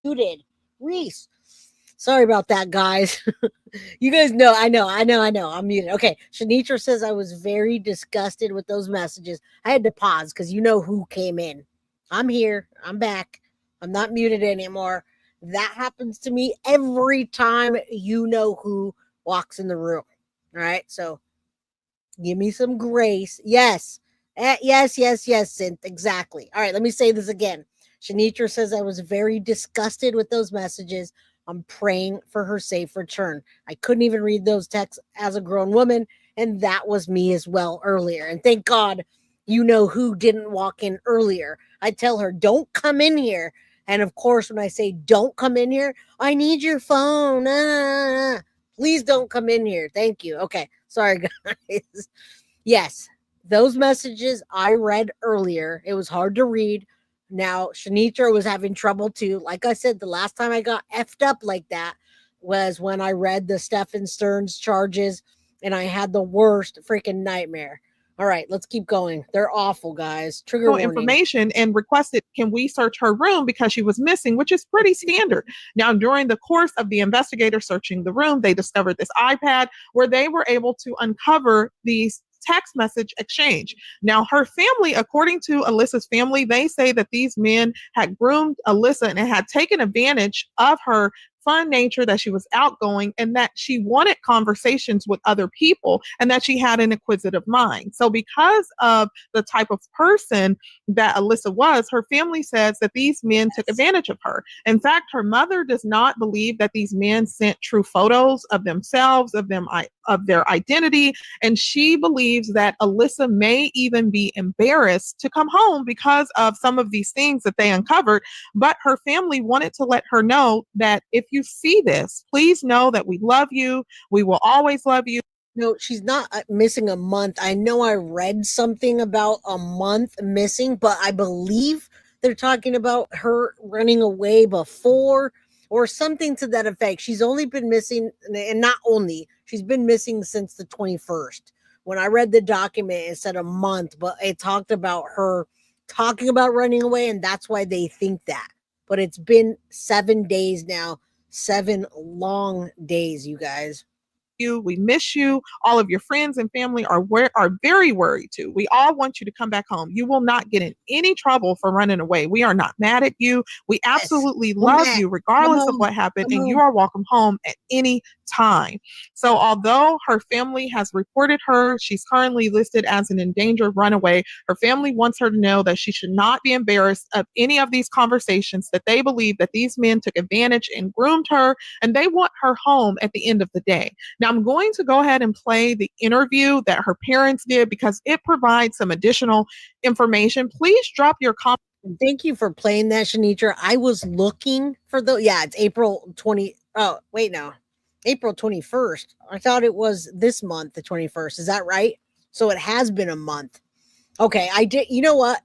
Muted. Reese. Sorry about that, guys. You guys know, I know. I'm muted. Okay. Shanitra says, "I was very disgusted with those messages." I had to pause because you know who came in. I'm here. I'm back. I'm not muted anymore. That happens to me every time you know who walks in the room. All right. So give me some grace. Yes. Yes, Synth. Exactly. All right. Let me say this again. Shanitra says, "I was very disgusted with those messages. I'm praying for her safe return. I couldn't even read those texts as a grown woman, and that was me as well earlier. And thank God you know who didn't walk in earlier. I tell her, don't come in here. And of course, when I say don't come in here, I need your phone. Please don't come in here. Thank you." Okay. Sorry, guys. Yes, those messages I read earlier. It was hard to read. Now, Shanitra was having trouble too. Like I said, the last time I got effed up like that was when I read the Stephen Stearns charges and I had the worst freaking nightmare. All right, let's keep going. They're awful, guys. Trigger warning. Information and requested, "Can we search her room because she was missing?" which is pretty standard. Now, during the course of the investigator searching the room, they discovered this iPad where they were able to uncover these text message exchange. Now, her family, according to Alisa's family, they say that these men had groomed Alisa and had taken advantage of her fun nature, that she was outgoing, and that she wanted conversations with other people, and that she had an inquisitive mind. So because of the type of person that Alisa was, her family says that these men took advantage of her. In fact, her mother does not believe that these men sent true photos of themselves, of their identity, and she believes that Alisa may even be embarrassed to come home because of some of these things that they uncovered. But her family wanted to let her know that if you see this, please know that we love you. We will always love you. No, she's not missing a month. I know I read something about a month missing, but I believe they're talking about her running away before or something to that effect. She's only been missing, and not only, she's been missing since the 21st. When I read the document, it said a month, but it talked about her talking about running away, and that's why they think that. But it's been 7 days now. 7 long days, you guys. We miss you. All of your friends and family are very worried too. We all want you to come back home. You will not get in any trouble for running away. We are not mad at you. We absolutely love you regardless of what happened, and you are welcome home at any time. So although her family has reported her, she's currently listed as an endangered runaway. Her family wants her to know that she should not be embarrassed of any of these conversations, that they believe that these men took advantage and groomed her, and they want her home at the end of the day. Now, I'm going to go ahead and play the interview that her parents did because it provides some additional information. Please drop your comments. Thank you for playing that, Shanitra. I was looking for it's April 20. Oh, wait, no. April 21st. I thought it was this month, the 21st. Is that right? So it has been a month. Okay, I did. You know what?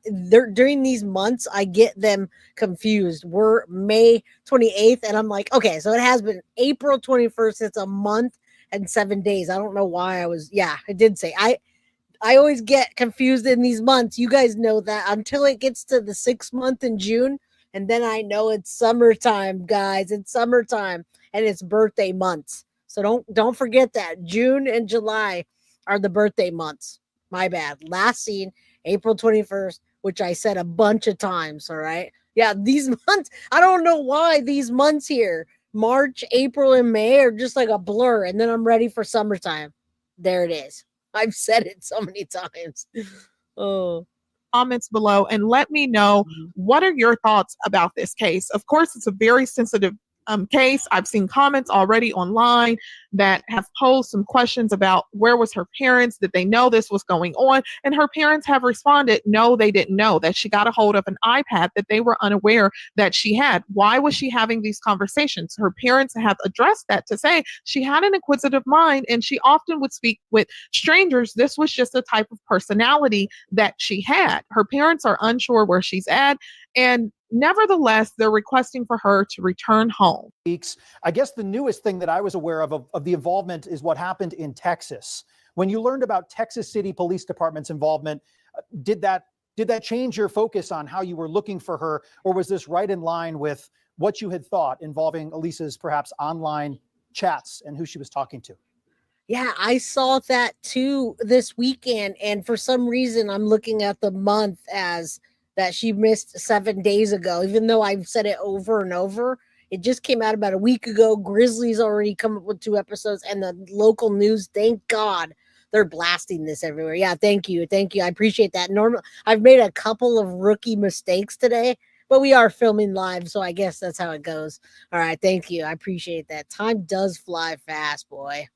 During these months, I get them confused. We're May 28th, and I'm like, okay, so it has been April 21st. It's a month and 7 days. I don't know why I did say. I always get confused in these months. You guys know that until it gets to the 6th month in June, and then I know it's summertime, guys. It's summertime, and it's birthday months. So don't forget that June and July are the birthday months. My bad. Last seen April 21st, which I said a bunch of times. All right. Yeah, these months, I don't know why these months here, March, April, and May are just like a blur. And then I'm ready for summertime. There it is. I've said it so many times. Oh. Comments below and let me know what are your thoughts about this case. Of course, it's a very sensitive case. I've seen comments already online that have posed some questions about where was her parents? Did they know this was going on? And her parents have responded, no, they didn't know, that she got a hold of an iPad that they were unaware that she had. Why was she having these conversations? Her parents have addressed that to say she had an inquisitive mind and she often would speak with strangers. This was just a type of personality that she had. Her parents are unsure where she's at, and nevertheless, they're requesting for her to return home. I guess the newest thing that I was aware of the involvement is what happened in Texas. When you learned about Texas City Police Department's involvement, did that change your focus on how you were looking for her, or was this right in line with what you had thought involving Alisa's perhaps online chats and who she was talking to? Yeah, I saw that too this weekend, and for some reason I'm looking at the month as that she missed 7 days ago, even though I've said it over and over. It just came out about a week ago. Grizzly's already come up with 2 episodes, and the local news, thank God, they're blasting this everywhere. Yeah, thank you. Thank you. I appreciate that. Normally, I've made a couple of rookie mistakes today, but we are filming live, so I guess that's how it goes. All right, thank you. I appreciate that. Time does fly fast, boy.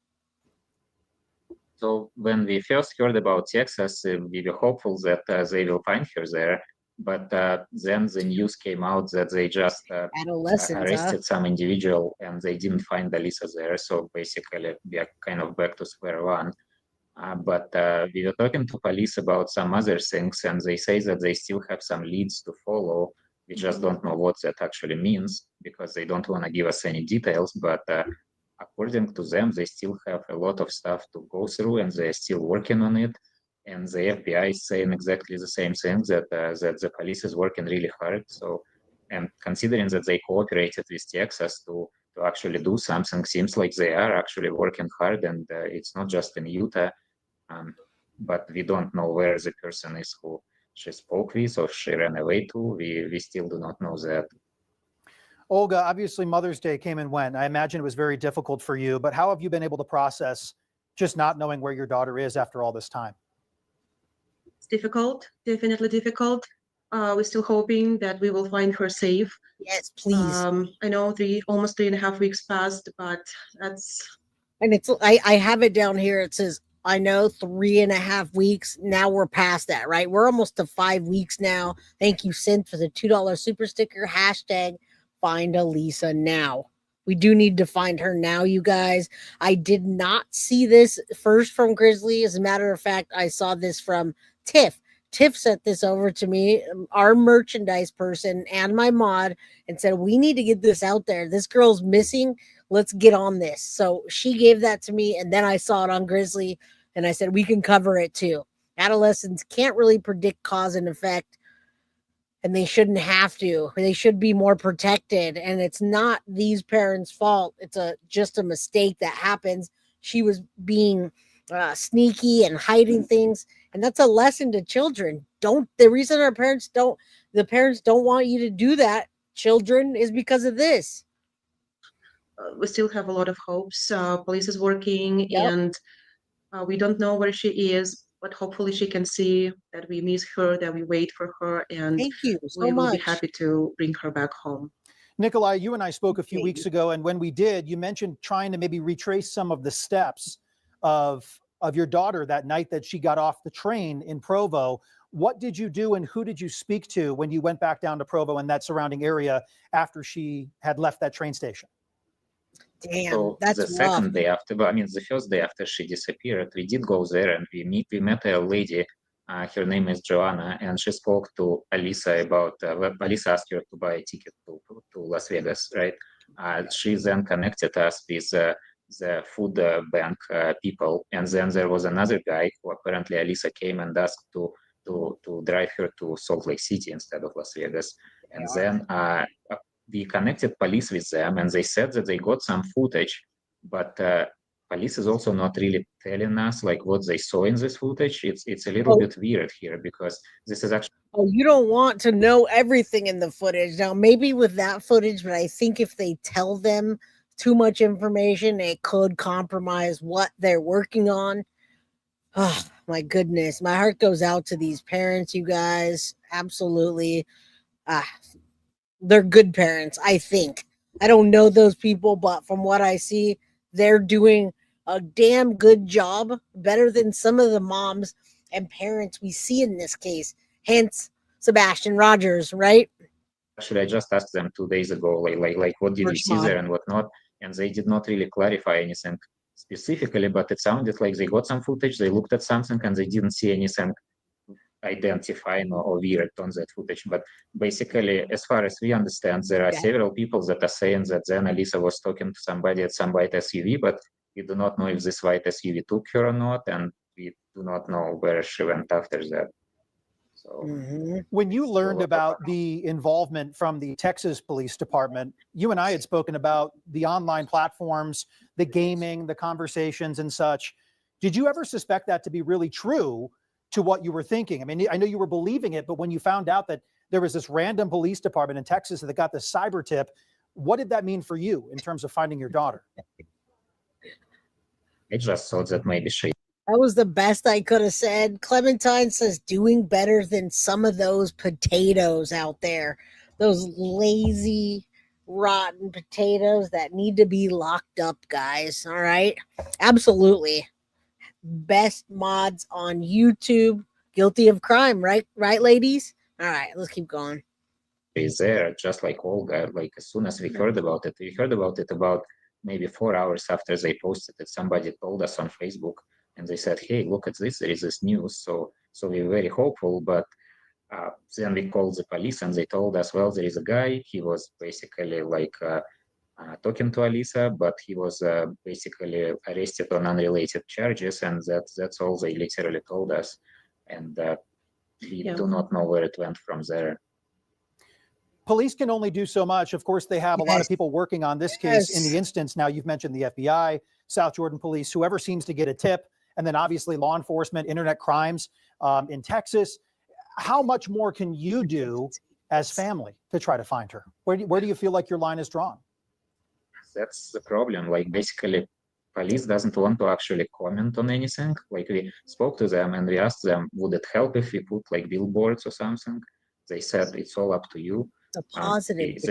So when we first heard about Texas, we were hopeful that they will find her there. But then the news came out that they just arrested some individual and they didn't find Alisa there. So basically, we are kind of back to square one. But we were talking to police about some other things, and they say that they still have some leads to follow. We just don't know what that actually means because they don't want to give us any details. But according to them, they still have a lot of stuff to go through, and they're still working on it. And the FBI is saying exactly the same thing, that the police is working really hard. So, and considering that they cooperated with Texas to actually do something, seems like they are actually working hard. And it's not just in Utah, but we don't know where the person is who she spoke with or she ran away to. We still do not know that. Olga, obviously Mother's Day came and went. I imagine it was very difficult for you, but how have you been able to process just not knowing where your daughter is after all this time? It's difficult, definitely difficult. We're still hoping that we will find her safe. Yes, please. I know almost 3.5 weeks passed, but that's... And it's, I have it down here. It says, I know 3.5 weeks. Now we're past that, right? We're almost to 5 weeks now. Thank you, Synth, for the $2 super sticker. Hashtag find Alisa now. We do need to find her now, you guys. I did not see this first from Grizzly. As a matter of fact, I saw this from Tiff. Tiff sent this over to me, our merchandise person and my mod, and said, we need to get this out there. This girl's missing. Let's get on this. So she gave that to me, and then I saw it on Grizzly, and I said, we can cover it too. Adolescents can't really predict cause and effect, and they shouldn't have to. They should be more protected, and it's not these parents' fault. It's just a mistake that happens. She was being sneaky and hiding things, and that's a lesson to children. The reason the parents don't want you to do that, children, is because of this. We still have a lot of hopes. Police is working, and we don't know where she is, but hopefully she can see that we miss her, that we wait for her, and thank you so we will much. be happy to bring her back home. Nikolai, you and I spoke a few Okay. weeks ago, and when we did, you mentioned trying to maybe retrace some of the steps of your daughter that night that she got off the train in Provo. What did you do, and who did you speak to when you went back down to Provo and that surrounding area after she had left that train station? Damn, So that's the rough. second day after, well, I mean, the first day after she disappeared, we did go there and we met a lady. Her name is Joanna, and she spoke to Alisa about. Alisa asked her to buy a ticket to Las Vegas, right? She then connected us with the food bank people, and then there was another guy who apparently Alisa came and asked to drive her to Salt Lake City instead of Las Vegas, and then we connected police with them, and they said that they got some footage, but police is also not really telling us like what they saw in this footage. It's a little bit weird here because this is actually. Oh, you don't want to know everything in the footage. Now, maybe with that footage, but I think if they tell them too much information, it could compromise what they're working on. Oh, my goodness. My heart goes out to these parents, you guys. Absolutely. They're good parents, I think. I don't know those people, but from what I see, they're doing a damn good job, better than some of the moms and parents we see in this case. Hence, Sebastian Rogers, right? Actually, I just asked them 2 days ago, like what did you see there and what not, and they did not really clarify anything specifically, but it sounded like they got some footage, they looked at something, and they didn't see anything identifying or weird on that footage. But basically, as far as we understand, there are several people that are saying that then Alisa was talking to somebody at some white SUV, but we do not know if this white SUV took her or not, and we do not know where she went after that. So when you learned about the involvement from the Texas Police Department, you and I had spoken about the online platforms, the gaming, the conversations and such. Did you ever suspect that to be really true to what you were thinking? I mean, I know you were believing it, but when you found out that there was this random police department in Texas that got this cyber tip, what did that mean for you in terms of finding your daughter? I just thought that maybe she. That was the best I could have said. Clementine says doing better than some of those potatoes out there. Those lazy, rotten potatoes that need to be locked up, guys. All right? Absolutely. Best mods on YouTube. Guilty of crime, right? Right, ladies? All right, let's keep going. Is there, just like Olga, like as soon as we heard about it about maybe 4 hours after they posted it. Somebody told us on Facebook, and they said, hey, look at this, there is this news. So we were very hopeful, but then we called the police and they told us, well, there is a guy, he was basically like talking to Alisa, but he was basically arrested on unrelated charges, and that's all they literally told us. And we do not know where it went from there. Police can only do so much. Of course, they have a lot of people working on this case. In the instance, now you've mentioned the FBI, South Jordan Police, whoever seems to get a tip, and then obviously law enforcement, internet crimes in Texas. How much more can you do as family to try to find her? Where do you feel like your line is drawn? That's the problem. Like basically, police doesn't want to actually comment on anything. Like we spoke to them and we asked them, would it help if we put like billboards or something? They said it's all up to you. A positive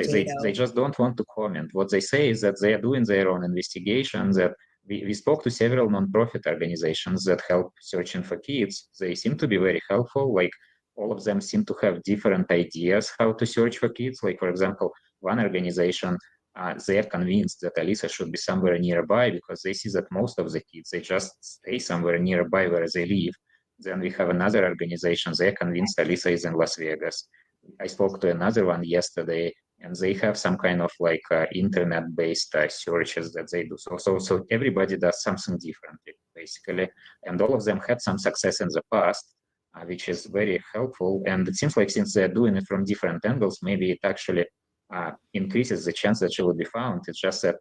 they just don't want to comment. What they say is that they are doing their own investigation. That we spoke to several nonprofit organizations that help searching for kids. They seem to be very helpful. Like all of them seem to have different ideas how to search for kids. Like for example, one organization, they are convinced that Alisa should be somewhere nearby because they see that most of the kids, they just stay somewhere nearby where they live. Then we have another organization, they're convinced Alisa is in Las Vegas. I spoke to another one yesterday, and they have some kind of like internet-based searches that they do. So everybody does something differently, basically. And all of them had some success in the past, which is very helpful. And it seems like since they're doing it from different angles, maybe it actually increases the chance that she will be found. It's just that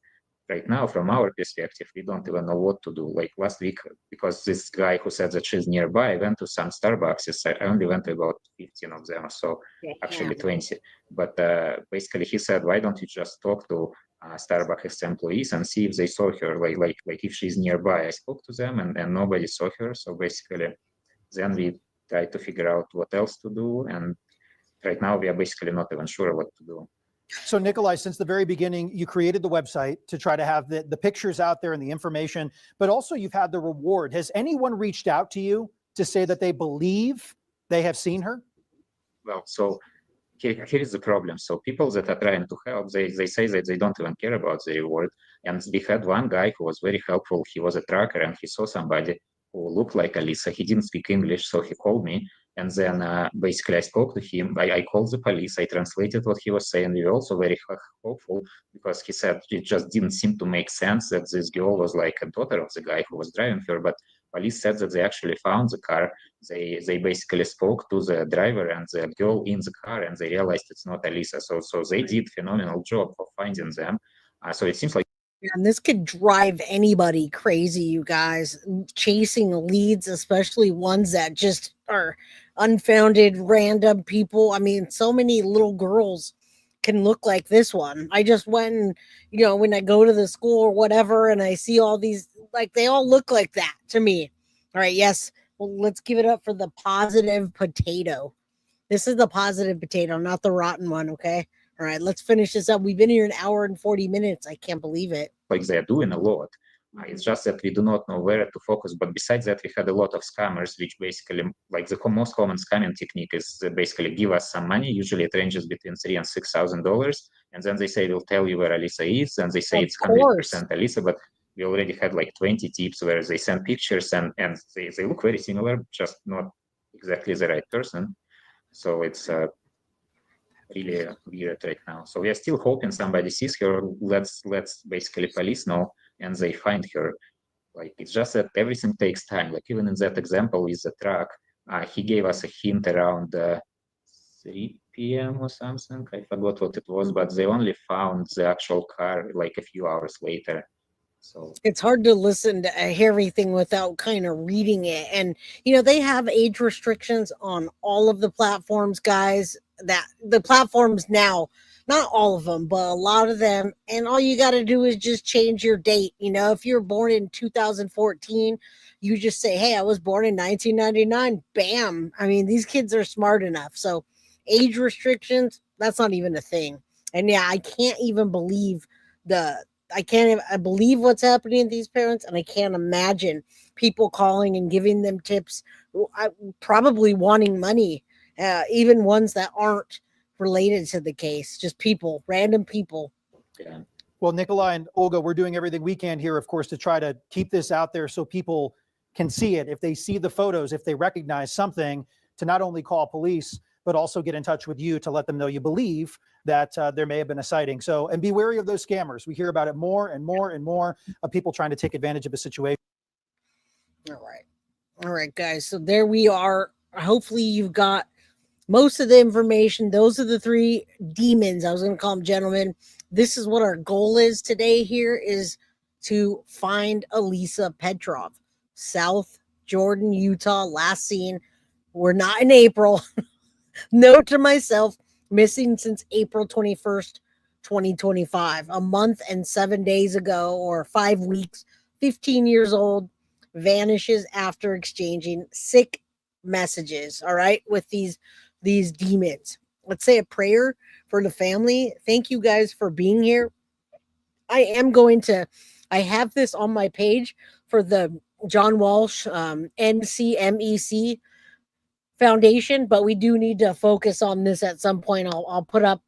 right now, from our perspective, we don't even know what to do. Like last week, because this guy who said that she's nearby went to some Starbucks. I only went to about 15 of them, so actually 20. But basically, he said, why don't you just talk to Starbucks employees and see if they saw her, like if she's nearby. I spoke to them and nobody saw her. So basically, then we tried to figure out what else to do. And right now, we are basically not even sure what to do. So Nikolai, since the very beginning, you created the website to try to have the pictures out there and the information, but also you've had the reward. Has anyone reached out to you to say that they believe they have seen her? Well, so here is the problem. So people that are trying to help, they say that they don't even care about the reward. And we had one guy who was very helpful. He was a trucker and he saw somebody who looked like Alisa. He didn't speak English, so he called me. And then basically I spoke to him. I called the police. I translated what he was saying. We were also very hopeful because he said it just didn't seem to make sense that this girl was like a daughter of the guy who was driving her. But police said that they actually found the car. They basically spoke to the driver and the girl in the car, and they realized it's not Alisa. So they did a phenomenal job of finding them. So it seems like. And this could drive anybody crazy, you guys, chasing leads, especially ones that just are unfounded, random people. I mean, so many little girls can look like this one. I just went and, when I go to the school or whatever, and I see all these, like, they all look like that to me. All right. Yes. Well, let's give it up for the positive potato. This is the positive potato, not the rotten one. Okay. All right, let's finish this up. We've been here an hour and 40 minutes. I can't believe it. Like they're doing a lot. It's just that we do not know where to focus. But besides that, we had a lot of scammers, which basically, like the most common scamming technique is basically give us some money. Usually it ranges between $3,000 and $6,000. And then they say, they'll tell you where Alisa is. And they say it's 100% Alisa. But we already had like 20 tips where they send pictures and they look very similar, just not exactly the right person. So it's really weird right now. So we are still hoping somebody sees her. Let's basically police know and they find her. Like, it's just that everything takes time. Like, even in that example with the truck, he gave us a hint around 3 p.m. or something. I forgot what it was, but they only found the actual car like a few hours later. So it's hard to listen to everything without kind of reading it. And, they have age restrictions on all of the platforms, guys. That the platforms now, not all of them, but a lot of them. And all you got to do is just change your date. If you're born in 2014, you just say, hey, I was born in 1999. Bam. I mean, these kids are smart enough. So age restrictions, that's not even a thing. And yeah, I can't even believe I believe what's happening to these parents, and I can't imagine people calling and giving them tips, probably wanting money, even ones that aren't related to the case, just people, random people. Yeah. Well, Nikolai and Olga, we're doing everything we can here, of course, to try to keep this out there so people can see it. If they see the photos, if they recognize something, to not only call police, but also get in touch with you to let them know you believe that there may have been a sighting. So, and be wary of those scammers. We hear about it more and more and more of people trying to take advantage of a situation. All right, guys. So there we are. Hopefully you've got most of the information. Those are the 3 demons. I was going to call them gentlemen. This is what our goal is today here, is to find Alisa Petrov, South Jordan, Utah, last seen. We're not in April. Note to myself, missing since April 21st, 2025, a month and 7 days ago, or 5 weeks, 15 years old, vanishes after exchanging sick messages. All right. With these demons. Let's say a prayer for the family. Thank you guys for being here. I have this on my page for the John Walsh, NCMEC Foundation, but we do need to focus on this at some point. I'll put up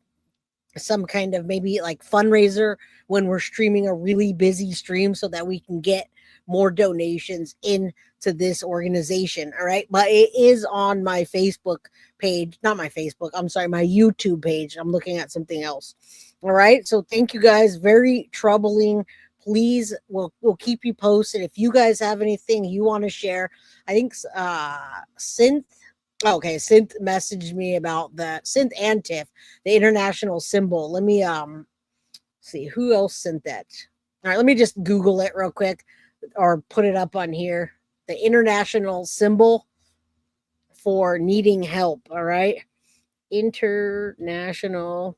some kind of maybe like fundraiser when we're streaming a really busy stream so that we can get more donations into this organization. All right. But it is on my Facebook page, not my Facebook. I'm sorry, my YouTube page. I'm looking at something else. All right. So thank you guys. Very troubling. Please, we'll keep you posted. If you guys have anything you want to share, I think Synth messaged me about the Synth and Tiff, the international symbol. Let me see who else sent that. All right, let me just Google it real quick or put it up on here. The international symbol for needing help. All right, international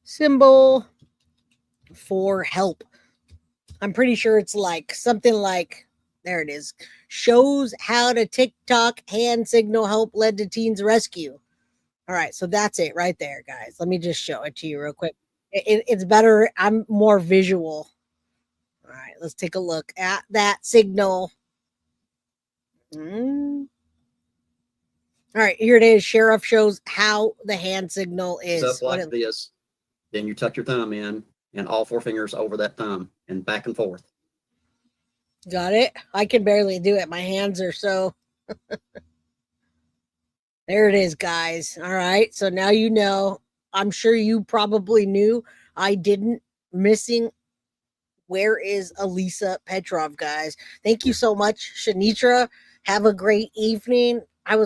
symbol for help. I'm pretty sure it's like something like, there it is. Shows how to TikTok hand signal help led to teens rescue. All right, so that's it right there, guys. Let me just show it to you real quick. It's better. I'm more visual. All right, let's take a look at that signal. All right, here it is. Sheriff shows how the hand signal is. Up like this. Then you tuck your thumb in and all four fingers over that thumb and back and forth. Got it? I can barely do it. My hands are so... There it is, guys. All right, so now you know. I'm sure you probably knew. I didn't. Missing. Where is Alisa Petrov, guys? Thank you so much, Shanitra. Have a great evening. I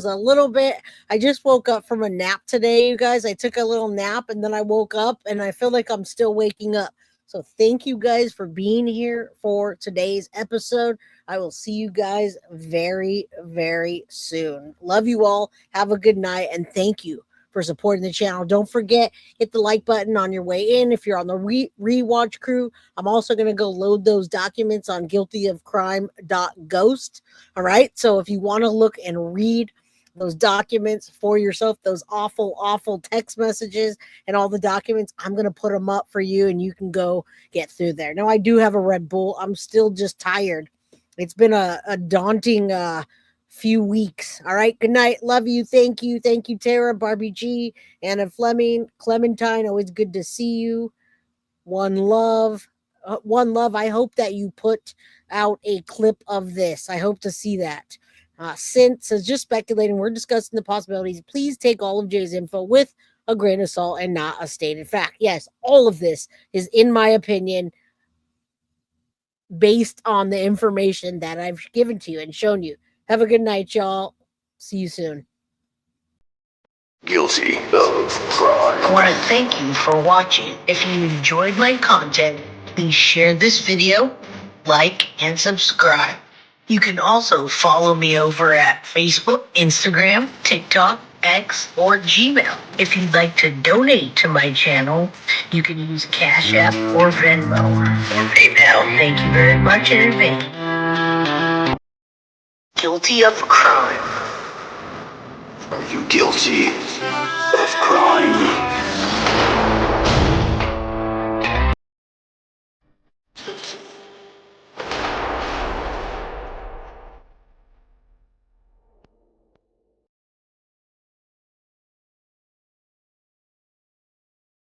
just woke up from a nap today, you guys. I took a little nap and then I woke up and I feel like I'm still waking up. So thank you guys for being here for today's episode. I will see you guys very, very soon. Love you all. Have a good night and thank you for supporting the channel. Don't forget, hit the like button on your way in. If you're on the rewatch crew, I'm also going to go load those documents on guiltyofcrime.ghost. All right. So if you want to look and read those documents for yourself, those awful, awful text messages and all the documents, I'm going to put them up for you and you can go get through there. Now, I do have a Red Bull. I'm still just tired. It's been a daunting few weeks. All right. Good night. Love you. Thank you. Thank you, Tara, Barbie G, Anna Fleming, Clementine. Always good to see you. One love. One love. I hope that you put out a clip of this. I hope to see that. Sint says, just speculating. We're discussing the possibilities. Please take all of Jay's info with a grain of salt and not a stated fact. Yes, all of this is, in my opinion, based on the information that I've given to you and shown you. Have a good night, y'all. See you soon. Guilty of crime. I want to thank you for watching. If you enjoyed my content, please share this video, like, and subscribe. You can also follow me over at Facebook, Instagram, TikTok, X, or Gmail. If you'd like to donate to my channel, you can use Cash App or Venmo or PayPal. Thank you very much in advance. Guilty of crime. Are you guilty of crime?